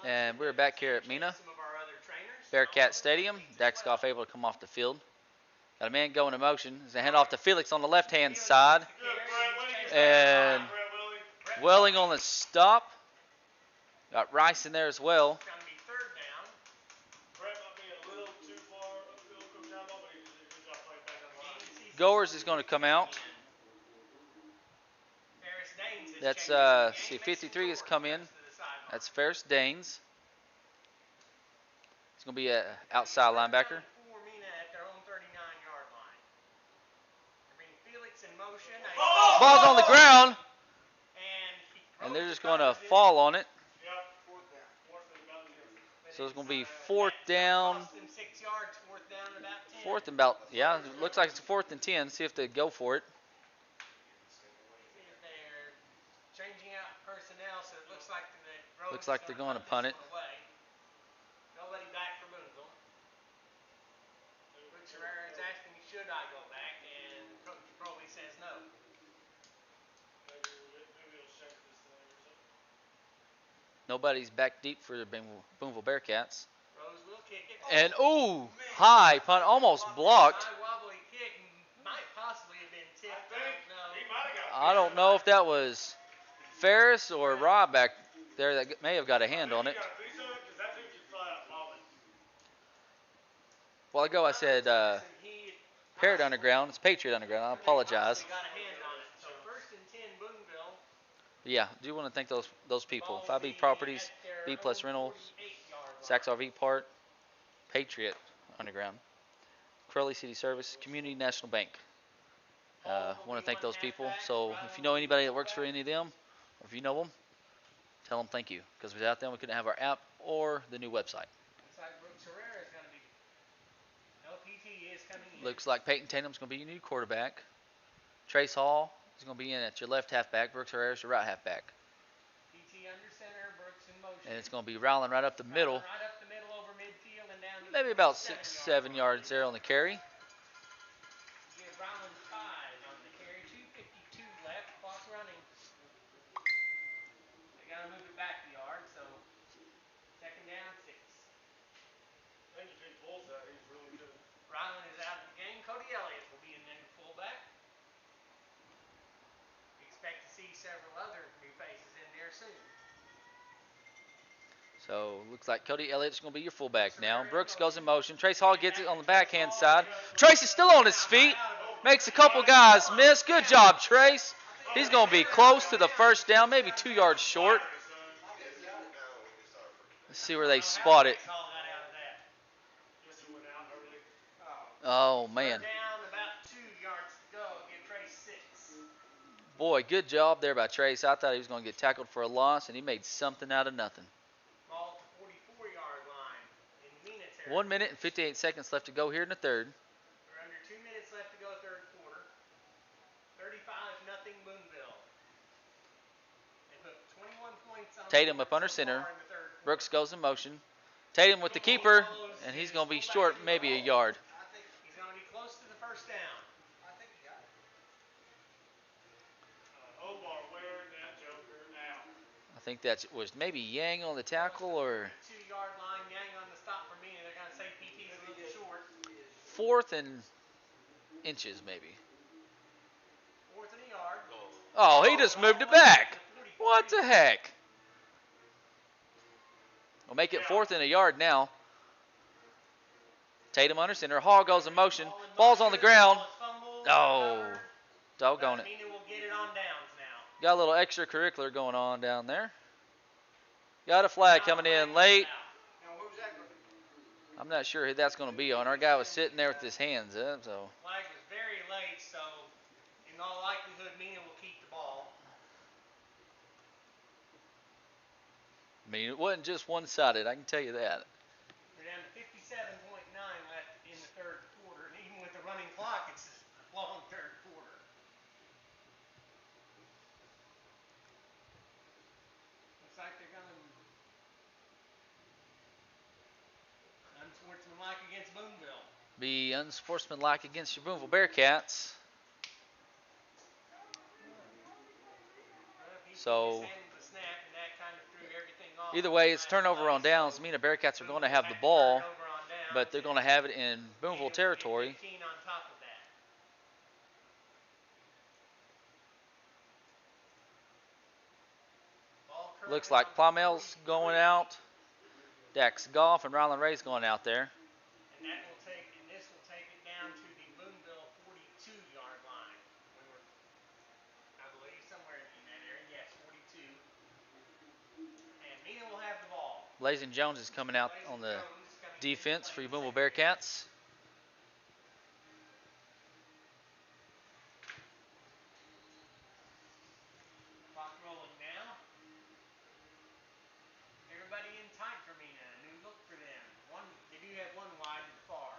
S1: And we're back here at Mena
S2: Some of our other trainers.
S1: Bearcat Stadium. Dax Goff able to come off the field. Got a man going in motion. It's a handoff to Felix on the left-hand side. And Welling on the stop. Got Rice in there as well.
S2: It's going to be third down.
S3: Brett might be a little too far upfield, Coach Outlaw, but he did a good job playing back on the line.
S1: Goers is going to come out.
S2: Ferris Daines has
S1: That's
S2: changed the game.
S1: 53 has come in.
S2: To the sideline.
S1: That's Ferris Daines. It's going to be an outside linebacker.
S2: For Mena at their own 39-yard line. They bring Felix in motion.
S1: Ball's on the ground,
S2: And
S1: and they're just going to fall on it.
S3: Yep, fourth down. Fourth and about 10.
S1: So it's going to be fourth down.
S2: Cost them 6 yards, fourth down and about 10.
S1: Fourth and about, yeah, it looks like it's 4th and 10. See if they go for it.
S2: They're changing out personnel, so it looks like
S1: Looks like they're going to punt it.
S2: Away. nobody back for Boonville. Brooks Herrera is asking me, should I go back? And Coach Crowley says no.
S3: Maybe he'll shake this thing or something.
S1: Nobody's back deep for the Booneville Bearcats.
S2: Rose will kick it.
S1: And, ooh, high punt, almost blocked.
S2: High wobbly kick might possibly have been tipped.
S3: I think he might have got
S1: I don't know if that was Ferris or Rob back there that may have got a hand on it.
S3: Because that dude just flat out bombing.
S1: A while ago I said Parrot Underground. It's Patriot Underground. I apologize.
S2: Got a hand on it. So 1st and 10 Boonville.
S1: Yeah, I do want to thank those people. 5B Properties, B Plus Rentals, Saks RV Park, Patriot Underground, Crowley City Service, Community National Bank. Want to thank those people. So if you know anybody that works for any of them, or if you know them, tell them thank you. Because without them, we couldn't have our app or the new website.
S2: Looks like Brooks Herrera is going to be. LPT is coming in.
S1: Looks like Peyton Tatum's going to be your new quarterback. Trace Hall is going to be in at your left halfback. Brooks Herrera is your right halfback.
S2: PT under center, Brooks in motion.
S1: And it's going to be Rowland right up the middle.
S2: Right up the middle over midfield and down to
S1: Maybe about 6-7 yards there on the carry.
S2: Give Rowland 5 on the carry. 2:52 left. Clock running. They got to move it back a yard, so 2nd down, 6.
S3: I think if he pulls that, he's really good.
S2: Rowland is out of the game. Cody Elliott will be in there to fullback. We expect to see several other new faces in there soon.
S1: So looks like Cody Elliott's going to be your fullback now. Brooks goes in motion. Trace Hall gets it on the backhand side. Trace is still on his feet. Makes a couple guys miss. Good job, Trace. He's going to be close to the 1st down, maybe 2 yards short. Let's see where they spot it. Oh, man.
S2: Down about 2 yards to go. Give Trace 6.
S1: Boy, good job there by Trace. I thought he was going to get tackled for a loss, and he made something out of nothing.
S2: Ball to 44-yard line in Mena territory.
S1: 1 minute and 58 seconds left to go here in the 3rd.
S2: We're under 2 minutes left to go 3rd quarter. 35-0 Boonville. They put 21 points on
S1: Tatum
S2: the
S1: up under
S2: board so
S1: center.
S2: far in the 3rd quarter.
S1: Brooks goes in motion. Tatum with the keeper, and he's going to be short maybe a yard.
S2: He's going to be close to the 1st down.
S4: I think he got it.
S3: Omar wearing that joker out.
S1: I think that was maybe Yang on the tackle or
S2: 2-yard line. Yang on the stop for Mena. They're going to say PT's a little short.
S1: 4th and inches maybe.
S2: 4th and a yard.
S1: Oh, he just moved it back. What the heck? We'll make it 4th and a yard now. Tatum under center. Hall goes in motion. Ball's on the ground. Oh, doggone it.
S2: Mena will get it on downs now.
S1: Got a little extracurricular going on down there. Got a flag coming in late.
S4: Now, who's that going to be?
S1: I'm not sure who that's going to be on. Our guy was sitting there with his hands up, so.
S2: Flag was very late, so in all likelihood, Mena will keep the ball.
S1: I mean, it wasn't just one-sided, I can tell you that.
S2: We're down to 57.9 left in the 3rd quarter, and even with the running clock, it's a long 3rd quarter. Looks like they're going unsportsmanlike against Boonville.
S1: Be unsportsmanlike against your Booneville Bearcats. So either way, it's turnover on downs. Mena Bearcats are going to have the ball, but they're going to have it in Booneville territory. Looks like Plomel's going out. Dax Goff and Ryland Ray's going out there.
S2: And that will take, and this will take it down to the Boonville 42-yard line. We were, I believe, somewhere in that area. Yes, 42. And Mena will have the ball.
S1: Blazing Jones is coming out on the defense for your Boonville Bearcats.
S2: Clock rolling now. Everybody in tight for Mena. A new look for them. They do have one wide to the far.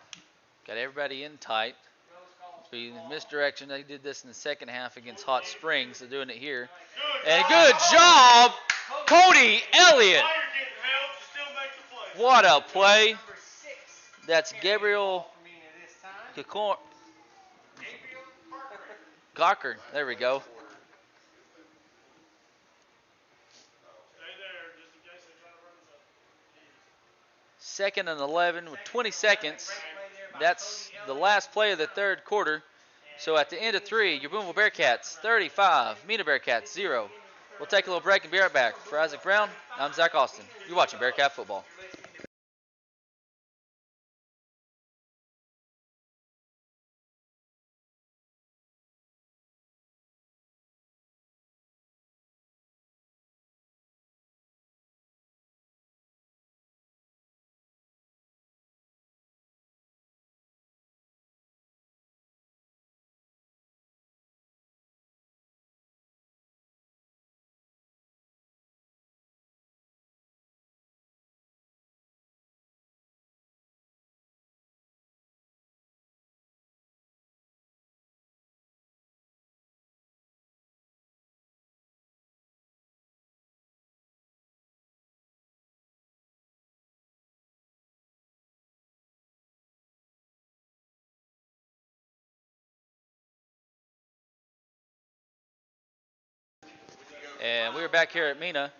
S1: Got everybody in tight. Be misdirection. They did this in the second half against Hot Springs. They're doing it here. And good job, Cody Elliott. What a play.
S2: Number 6.
S1: That's
S2: carrying the
S1: Gabriel
S2: ball for Mena this time.
S1: Cochran.
S2: Gabriel Parker.
S1: Cochran. There we go.
S3: Stay there, just in case they try to run something.
S1: Second and 11 with 20 seconds.
S2: Great play there by
S1: That's
S2: Cody
S1: the
S2: Elliott.
S1: last play of the third quarter. So at the end of 3, your Booneville Bearcats 35, Mena Bearcats 0. We'll take a little break and be right back. For Isaac Brown, I'm Zach Austin. You're watching Bearcat Football.
S2: You're listening to
S1: And we're back here at Mena.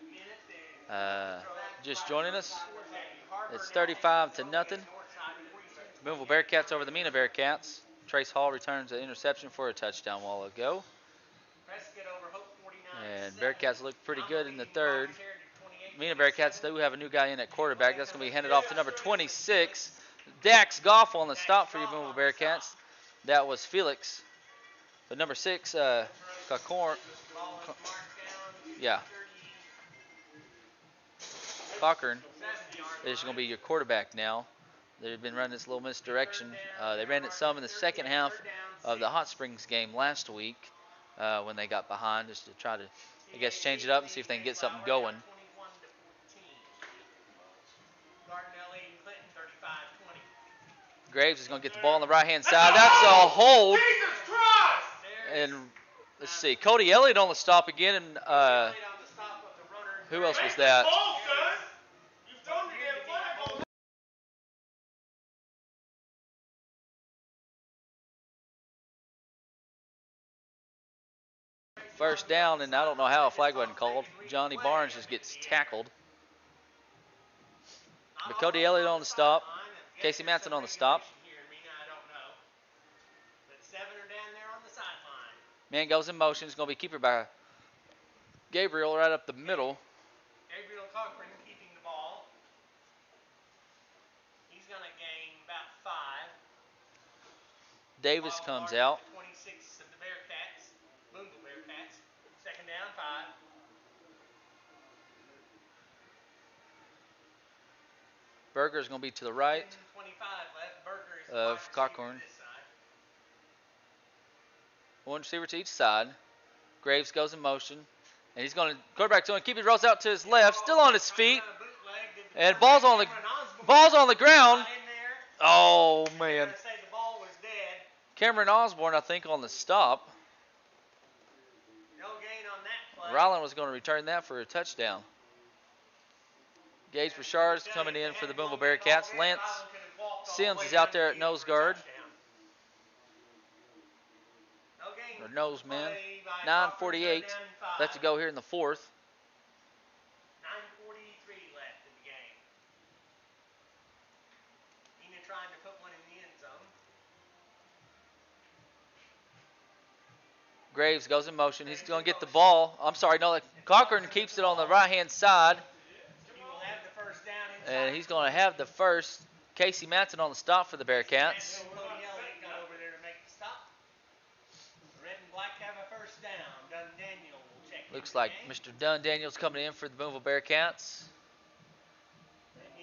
S1: Just joining us. It's 35-0. Booneville Bearcats over the Mena Bearcats. Trace Hall returns an interception for a touchdown a while ago. And Bearcats look pretty good in the third. Mena Bearcats do have a new guy in at quarterback. That's going to be handed off to number 26, Dax Goff on the stop for your Booneville Bearcats. That was Felix. But number 6, Cochran. Yeah. Cochran is going to be your quarterback now. They've been running this little misdirection. They ran it some in the second half of the Hot Springs game last week when they got behind, just to try to, I guess, change it up and see if they can get something going. Graves is going to get the ball on the right-hand side. That's a hold. And let's see, Cody Elliott on the stop again. And who else was that? First down, and I don't know how a flag wasn't called. Johnny Barnes just gets tackled. But Cody Elliott on the stop. Casey Manson on the stop. Man goes in motion. It's going to be keeper by Gabriel right up the middle.
S2: Gabriel Cochran keeping the ball. He's going to gain about 5.
S1: Davis comes out.
S2: 26 of the Bearcats. Boonville Bearcats. Second down, 5.
S1: Berger's going to be to the right
S2: 25 left. Berger is
S1: of Cochran.
S2: this side.
S1: One receiver to each side. Graves goes in motion. And he's going to quarterback to him. Keep it rolls out to his left. Still on his feet. And ball's on the ground. Oh, man. Cameron Osborne, I think, on the stop.
S2: No gain on that play.
S1: Ryland was going to return that for a touchdown. Gage Bouchard is coming in for the Boonville Bearcats. Lance Sims is out there at nose guard. Or nose man. 9:48 left to go here in the fourth.
S2: 9:43 left in the game. Mena trying to put one in the end zone.
S1: Graves goes in motion. He's going to get the ball. I'm sorry, no, Cochran keeps it on the right-hand side.
S2: He will have the first down inside.
S1: And he's going to have the first. Casey Manson on the stop for the Bearcats.
S2: Cody Elliott got over there to make the stop. Red and black have a first down. Dunn Daniel will check.
S1: Looks like Mr. Dunn Daniels coming in for the Boonville Bearcats.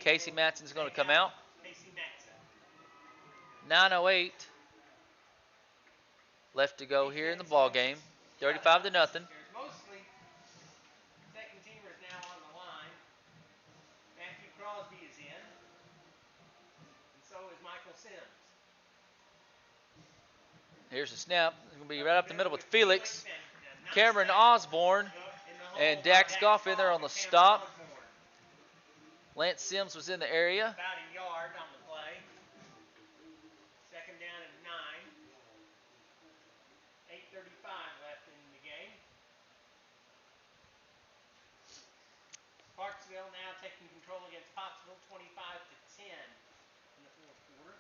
S1: Casey Manson's going to come out.
S2: Casey Matson.
S1: 9:08 left to go here in the ball game. 35-0.
S2: There's mostly second teamers now on the line. Matthew Crosby is in. And so is Michael Sims.
S1: Here's the snap. It's going to be right up the middle with Felix, Cameron Osborne, and Dax Goff in there on the stop. Lance Sims was in the area.
S2: About a yard on the play. Second down and 9. 8:35 left in the game. Parksville now taking control against Pottsville, 25-10 in the fourth quarter.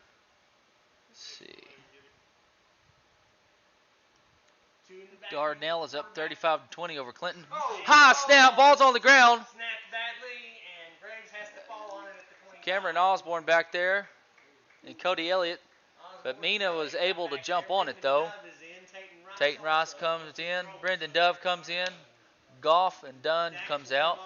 S1: Let's see.
S2: Dardanelle
S1: is up 35-20 over Clinton.
S2: Oh,
S1: High snap, ball's on the ground.
S2: Snapped badly, and Graves has to fall on it at the 25.
S1: Cameron Osborne back there, and Cody Elliott. But Mena was able to jump on it though. Tayton Rice comes in, Brendan Dove comes in, Goff and Dunn comes out.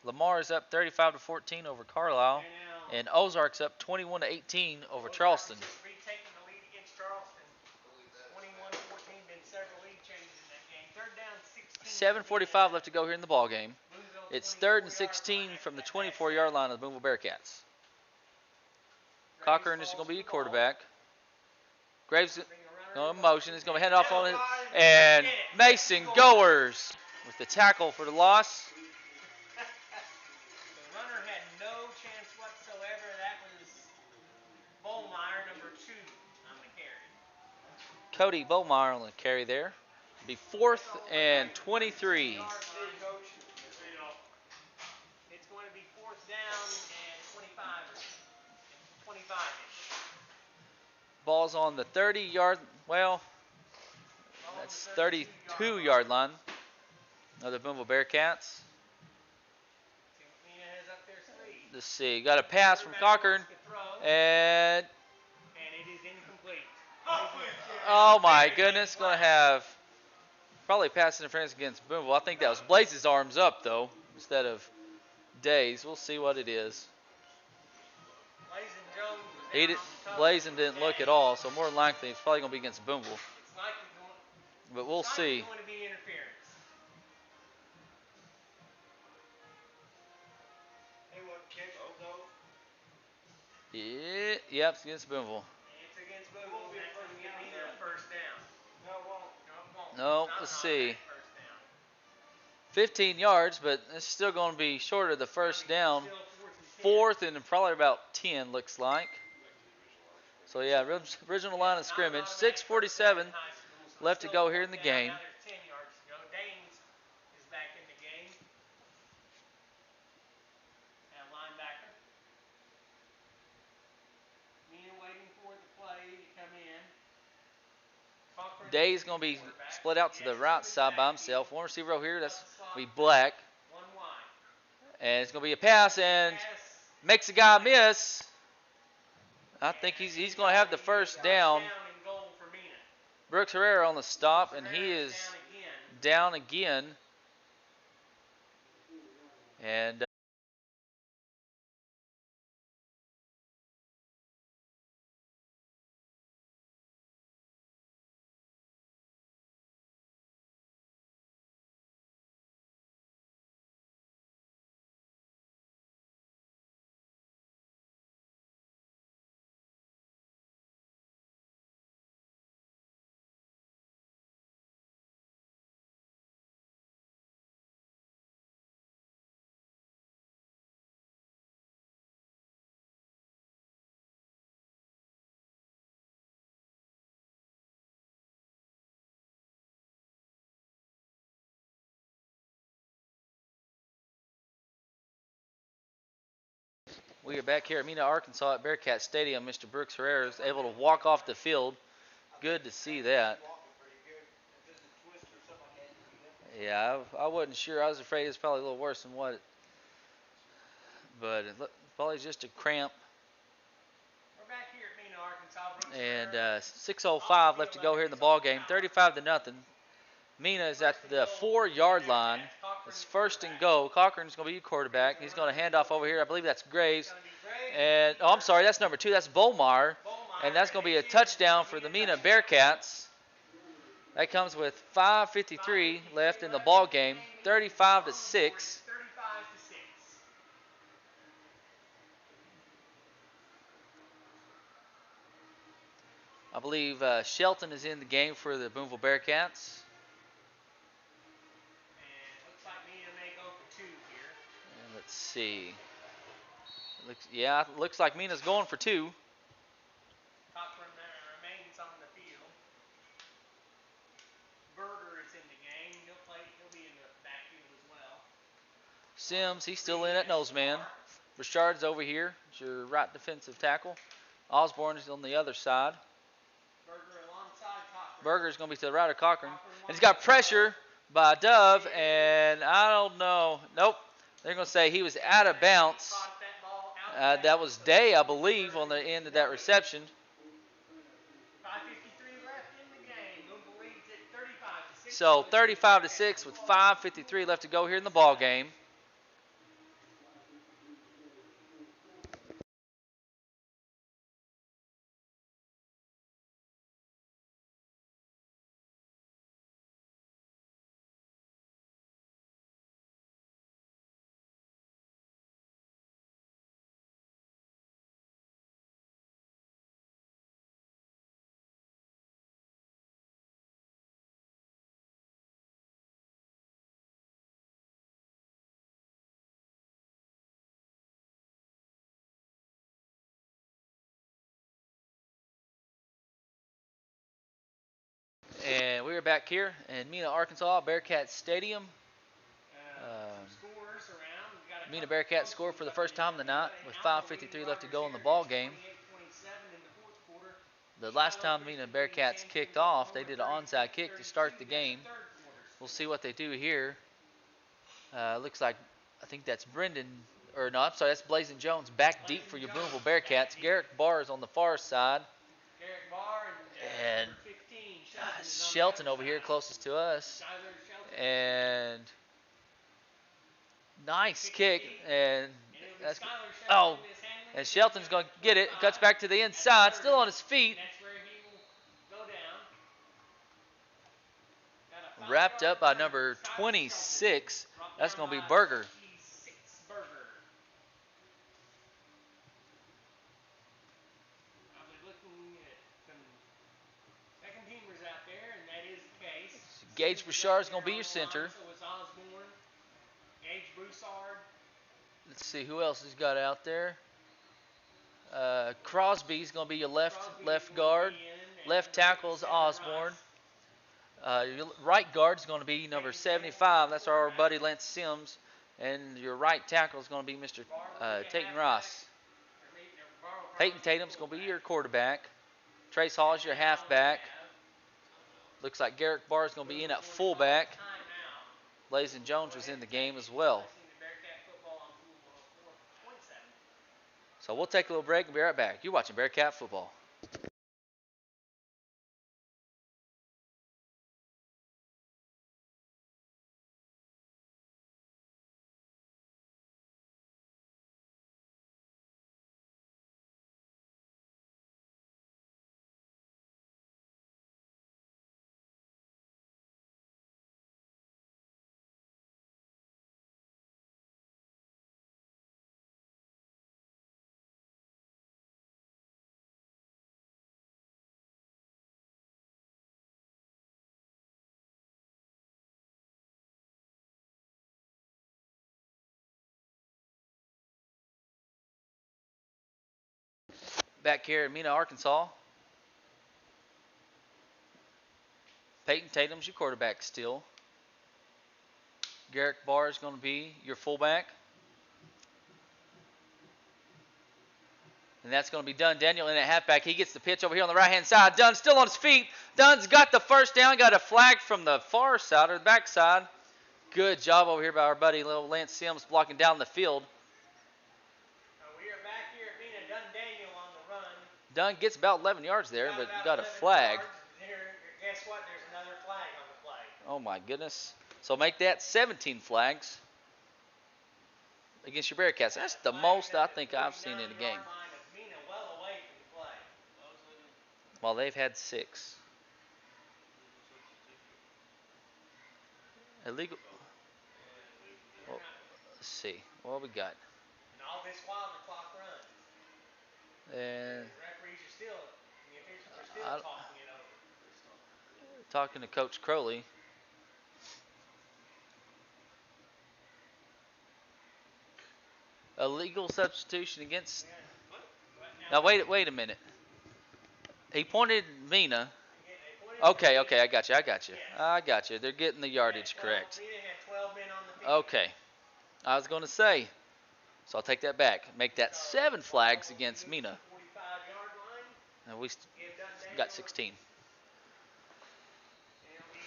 S1: Lamar is up 35-14 over Carlisle, and Ozark's up 21-18 over Charleston.
S2: Retaking the lead against Charleston. 21-14, been several lead changes in that game. Third down, 16.
S1: 7:45 left to go here in the ball game. It's 3rd and 16 from the 24-yard line of the Booneville Bearcats. Cochran is going to be your quarterback. Graves going in motion. He's going to hand off on it. And Mason Goers with the tackle for the loss.
S2: The runner had no chance whatsoever. That was Bollmeyer, number 2, on the carry.
S1: Cody Bollmeyer on the carry there. It'll be 4th and 23.
S2: It's going to be 4th down and 25-ish.
S1: Ball's on the 30-yard, well, that's 32-yard line of the Booneville Bearcats. Let's see, got a pass from Cochran, and
S2: it is incomplete.
S1: oh my goodness, going to have probably pass interference against Booneville. I think that was Blaze's arms up though, instead of Day's. We'll see what it is. Blazin didn't look at all, so more than likely it's probably going to be against Booneville. But we'll see.
S2: Going to be interference.
S1: Yep, it's against Booneville.
S2: It's against Booneville. That's going to give me a first down. No, it won't.
S1: No, let's see. 15 yards, but it's still going to be short of the first down. 4th and probably about 10, looks like. So, yeah, original line of scrimmage. 6:47 left to go here in the game.
S2: 10 yards to go. Danes is back in the game. And linebacker. Mena waiting for the play to come in.
S1: Day's going to be split out to the right side by himself. One receiver over here, that's going to be Black.
S2: One wide.
S1: And it's going to be a pass, and makes a guy miss. I think he's going to have the first down. Brooks Herrera on the stop, and he is down again. And we are back here at Mena, Arkansas at Bearcat Stadium. Mr. Brooks Herrera is able to walk off the field. Good to see that. Yeah, I wasn't sure. I was afraid it's probably a little worse than what. But it probably just a cramp.
S2: We're back here at Mena, Arkansas.
S1: And 6:05 left to go here in the ball game. 35-0. Mena is at the 4-yard line. It's 1st and goal. Cochran's going to be your quarterback. He's going to hand off over here. I believe that's Graves. And, oh, I'm sorry, that's number 2. That's Bollmeyer. And that's going to be a touchdown for the Mena Bearcats. That comes with 5:53 left in the ball game. 35-6. I believe Shelton is in the game for the Booneville Bearcats.
S2: And looks like Mena may go for 2 here.
S1: see. Looks like Mena's going for 2.
S2: Cochran remains on the field. Berger is in the game. He'll be in the backfield as well.
S1: Sims, he's still in at noseman. Richard's over here. It's your right defensive tackle. Osborne is on the other side.
S2: Berger alongside Cochran.
S1: Berger's going to be to the right of Cochran. And he's got pressure by Dove, and I don't know. Nope. They're going to say he was out of bounds. That was Day, I believe, on the end of that reception.
S2: 5:53 left in the game. Boonville leads it 35-6.
S1: So 35-6 with 5:53 left to go here in the ball game. And we're back here in Mena, Arkansas, Bearcats Stadium.
S2: Scores around.
S1: Mena Bearcats scored for the first time tonight with 5:53 left to go in the ball game. The last time Mena Bearcats kicked off, they did an onside kick to start the game. We'll see what they do here. Looks like, I think that's Brendan, or no, I'm sorry, that's Blazing Jones back deep for your Booneville Bearcats. Garrick Barr is on the far side.
S2: Garrick Barr
S1: and
S2: 15,
S1: Shelton over here closest to us. And nice kick, and that's, oh, and Shelton's going to get it. Cuts back to the inside, still on his feet. Wrapped up by number 26. That's going to be Berger. Gage Bouchard is going to be your center. Let's see who else he's got out there. Crosby's going to be your left guard. Left tackle is Osborne. Your right guard is going to be number 75. That's our buddy Lance Sims. And your right tackle is going to be Mr. Tatum Ross. Peyton Tatum's going to be your quarterback. Trace Hall is your halfback. Looks like Garrick Barr is going to be in at fullback. Blazing Jones was in the game as well. So we'll take a little break and be right back. You're watching Bearcat football. Back here in Mena, Arkansas. Peyton Tatum's your quarterback still. Garrick Barr is going to be your fullback. And that's going to be Dunn Daniel in at halfback. He gets the pitch over here on the right-hand side. Dunn still on his feet. Dunn's got the first down. Got a flag from the far side or the back side. Good job over here by our buddy little Lance Sims blocking down the field.
S2: We are back here at Mena. Dunn Daniel on the run.
S1: Dunn gets about 11 yards there, but got a flag.
S2: Guess what? There's another flag on the play.
S1: Oh, my goodness. So make that 17 flags against your Bearcats. That's the most I think I've seen in a game. Well, they've had 6. Illegal. Well, let's see. What we got?
S2: And all this while the clock runs.
S1: And
S2: the referees are still, the officials are still talking it over.
S1: Talking to Coach Crowley. A legal substitution against.
S2: Now,
S1: Now wait a minute. He pointed Mena.
S2: again, they pointed
S1: Okay,
S2: to
S1: okay, I got you.
S2: Yes.
S1: I got you. They're getting the yardage correct.
S2: Mena had 12 men on the field.
S1: Okay. I was going to say. So I'll take that back. Make that 7 flags against Mena.
S2: 45-yard line.
S1: And we
S2: Give Dundee
S1: got 16.
S2: it'll be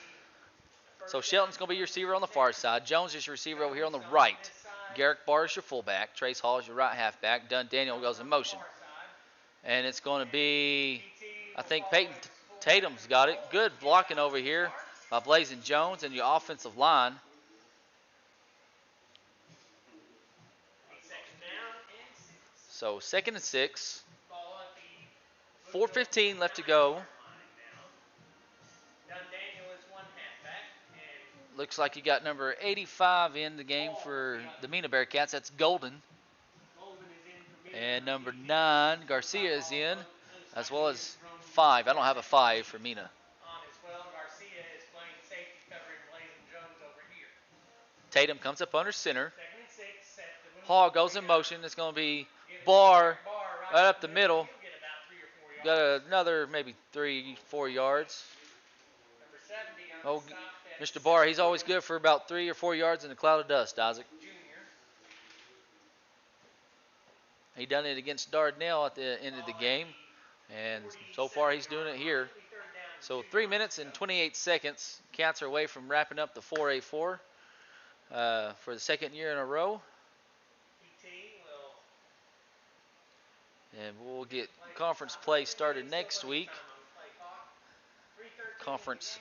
S2: the first
S1: So
S2: down
S1: Shelton's going to be your receiver on the far side. Jones is your receiver over here on the right.
S2: this side.
S1: Garrick Barr is your fullback. Trace Hall is your right halfback. Dunn Daniel goes in motion.
S2: Far side.
S1: And it's going to be,
S2: PT
S1: I
S2: will
S1: think
S2: follow
S1: Peyton
S2: his fullback.
S1: Tatum's got it. Good blocking over here by Blazing Jones and your offensive line.
S2: Second down and 6.
S1: So 2nd and 6.
S2: Ball at the
S1: 4:15 left to go.
S2: line now. Dunn Daniel is one halfback, and
S1: Looks like you got number 85 in the game for the Mena Bearcats. That's Golden.
S2: Golden is in for Mena.
S1: And number 9, Garcia is in, as well as 5. I don't have a 5 for Mena.
S2: On as well, Garcia is playing safety covering Blazing Jones over here.
S1: Tatum comes up under center.
S2: 2nd and 6. Set the Boonville
S1: Hall goes in motion. It's going to be Barr right up the middle.
S2: He'll get about 3 or 4 yards.
S1: Got another maybe 3-4 yards.
S2: Number 70 on
S1: Oh,
S2: the stop.
S1: Mr. Barr, he's always good for about 3 or 4 yards in a cloud of dust, Isaac.
S2: Junior.
S1: He done it against Dardanelle at the end of the game, and so far he's doing it here. So 3 minutes and 28 seconds. Cats are away from wrapping up the 4A4 for the 2nd year in a row.
S2: PT will
S1: And we'll get conference play started next week. Conference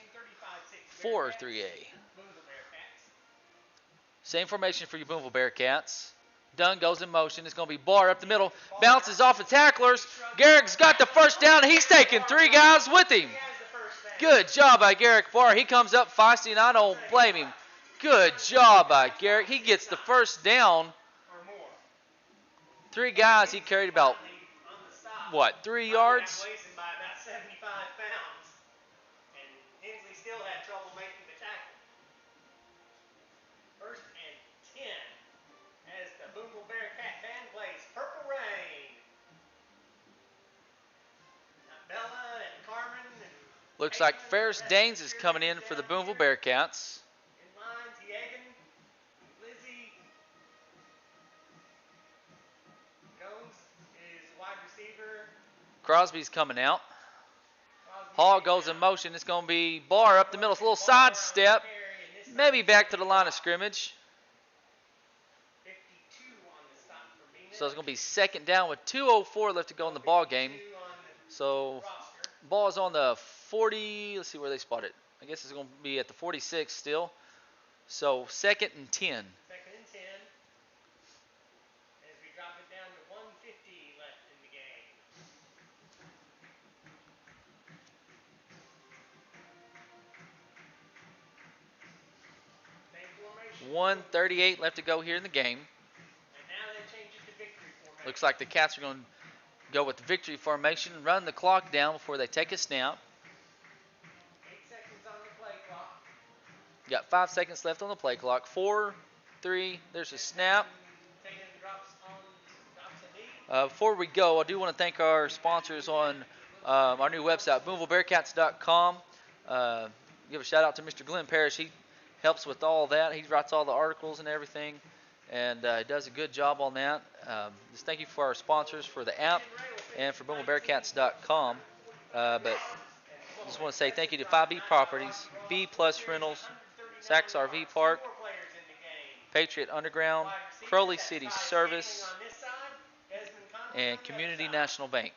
S1: 4 3A.
S2: Booneville Bearcats.
S1: Same formation for your Boonville Bearcats. Dunn goes in motion. It's going to be Barr up the middle. Bounces off the tacklers. Garrick's got the first down. He's taking 3 guys with him.
S2: He has the first down.
S1: Good job by Garrick Barr. He comes up feisty, and I don't blame him. Good job by Garrick. He gets the first down.
S2: Or more.
S1: 3 guys. He carried about,
S2: On the stop.
S1: what, 3 yards?
S2: Blazing by about 75 pounds. And Hensley still had trouble making the tackle. 1st and 10 as the Boonville Bearcat band plays Purple Rain. Now Bella and Carmen and
S1: Looks like Ferris Danes is coming in for the Boonville Bearcats.
S2: in line, Yegan, Lizzie. Jones is wide receiver.
S1: Crosby's coming out.
S2: Crosby
S1: Hall goes in motion. It's going to be Barr up the middle. It's a little side step. Maybe back to the line of scrimmage.
S2: 52 on the stop for Mena.
S1: So it's going to be 2nd down with 2:04 left to go in the ball game.
S2: 52 on the
S1: So
S2: roster.
S1: ball is on the 40. Let's see where they spot it. I guess it's going to be at the 46 still. So 2nd and 10.
S2: 2nd and 10. As we drop it down to 150 left in the game. Same formation.
S1: 1:38 left to go here in the game.
S2: And now they change it to victory formation.
S1: Looks like the Cats are going to go with the victory formation, run the clock down before they take a snap.
S2: 8 seconds on the play clock.
S1: Got 5 seconds left on the play clock. 4, 3, there's a snap.
S2: Tatum drops a knee.
S1: Before we go, I do want to thank our sponsors on our new website, BoonvilleBearcats.com. Give a shout out to Mr. Glenn Parrish. He helps with all that. He writes all the articles and everything, and he does a good job on that. Just thank you for our sponsors for the app and for BoonvilleBearcats.com. But just want to say thank you to 5B Properties, B Plus Rentals, Saks RV Park,
S2: 4 players in the game.
S1: Patriot Underground, Crowley City Service,
S2: On this side, Desmond Conley on
S1: and
S2: the
S1: Community
S2: other side.
S1: National Bank.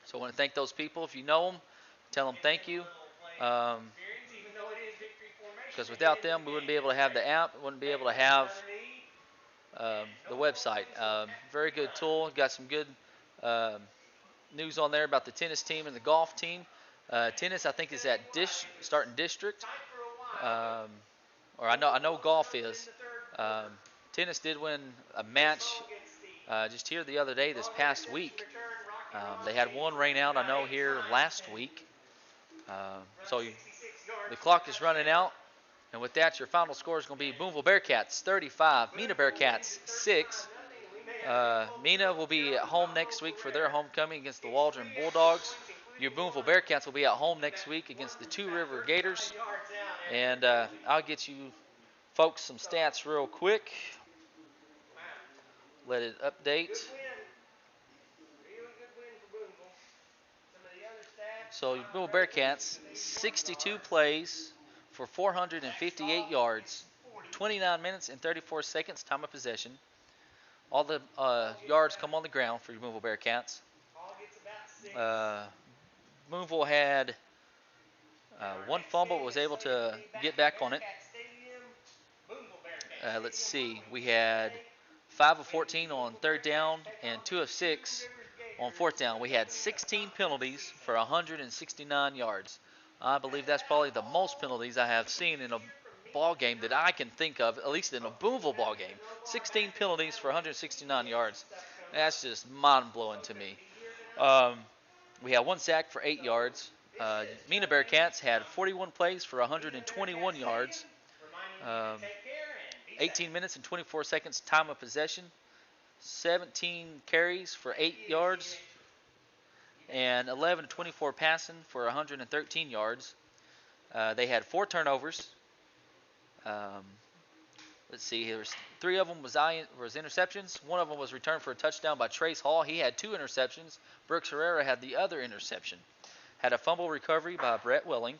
S1: So I want to thank those people. If you know them, tell them thank you.
S2: Experience, even though it is victory formation,
S1: Because without them, we wouldn't be able to have the app, wouldn't be able to have the website. Very good tool. Got some good news on there about the tennis team and the golf team. Tennis, I think, is at starting district. Or I know golf is. Tennis did win a match just here the other day, this past week. They had one rain out, I know, here last week. So the clock is running out. And with that, your final score is going to be Booneville Bearcats 35, Mena Bearcats 6. Mena will be at home next week for their homecoming against the Waldron Bulldogs. Your Booneville Bearcats will be at home next week against the Two River Gators. And I'll get you folks some stats real quick. Let it update. So your Booneville Bearcats, 62 plays for 458 yards, 29 minutes and 34 seconds time of possession. All the yards come on the ground for your Booneville Bearcats. Booneville had one fumble, was able to get back on it. Let's see, we had 5 of 14 on third down and 2 of 6 on fourth down. We had 16 penalties for 169 yards. I believe that's probably the most penalties I have seen in a ball game that I can think of, at least in a Booneville ball game. 16 penalties for 169 yards. That's just mind-blowing to me. We had 1 sack for 8 yards. Mena Bearcats had 41 plays for 121 yards. 18 minutes and 24 seconds time of possession. 17 carries for 8 yards. And 11 to 24 passing for 113 yards. They had 4 turnovers. Let's see, here was 3 of them was interceptions. 1 of them was returned for a touchdown by Trace Hall. He had 2 interceptions. Brooks Herrera had the other interception. Had a fumble recovery by Brett Welling.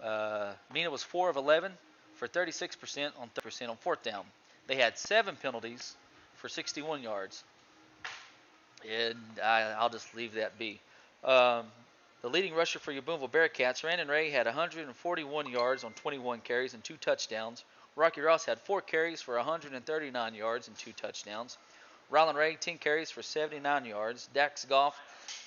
S1: Mena was 4 of 11 for 36% on fourth down. They had 7 penalties for 61 yards. And I'll just leave that be. The leading rusher for your Booneville Bearcats, Brandon Ray, had 141 yards on 21 carries and 2 touchdowns. Rocky Ross had 4 carries for 139 yards and 2 touchdowns. Rylan Ray, 10 carries for 79 yards. Dax Goff,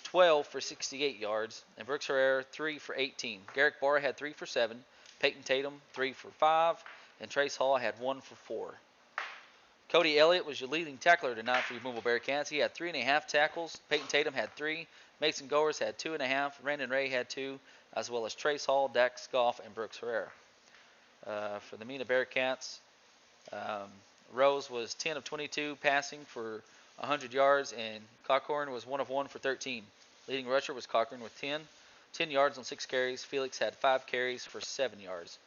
S1: 12 for 68 yards. And Brooks Herrera, 3 for 18. Garrick Barr had 3 for 7. Peyton Tatum, 3 for 5. And Trace Hall had 1 for 4. Cody Elliott was your leading tackler tonight for your Booneville Bearcats. He had 3.5 tackles. Peyton Tatum had 3. Mason Goers had 2.5. Brandon Ray had 2, as well as Trace Hall, Dax Goff, and Brooks Herrera. For the Mena Bearcats, Rose was 10 of 22 passing for 100 yards, and Cochran was 1 of 1 for 13. Leading rusher was Cochran with 10 yards on 6 carries. Felix had 5 carries for 7 yards.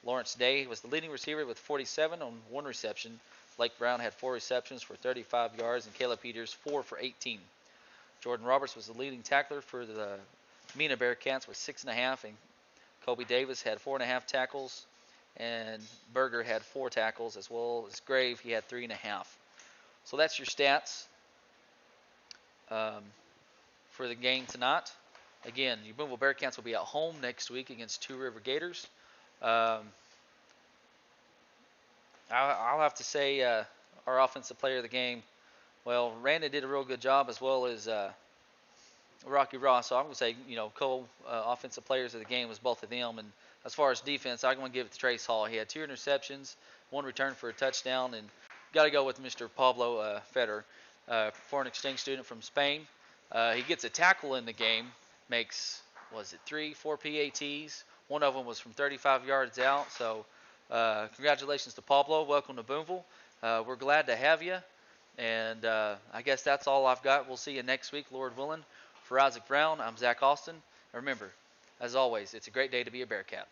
S1: Lawrence Day was the leading receiver with 47 on 1 reception. Blake Brown had 4 receptions for 35 yards, and Caleb Peters 4 for 18. Jordan Roberts was the leading tackler for the Mena Bearcats with 6.5, and Kobe Davis had 4.5 tackles, and Berger had 4 tackles, as well as Grave. He had 3.5. So that's your stats for the game tonight. Again, your Booneville Bearcats will be at home next week against Two River Gators. I'll have to say our offensive player of the game, well, Randy did a real good job, as well as Rocky Ross. So I'm going to say, offensive players of the game was both of them. And as far as defense, I'm going to give it to Trace Hall. He had 2 interceptions, 1 return for a touchdown, and got to go with Mr. Pablo Feder, foreign exchange student from Spain. He gets a tackle in the game, makes, 3-4 PATs. 1 of them was from 35 yards out. So congratulations to Pablo. Welcome to Booneville. We're glad to have you. And I guess that's all I've got. We'll see you next week, Lord willing. For Isaac Brown, I'm Zach Austin. And remember, as always, it's a great day to be a Bearcat.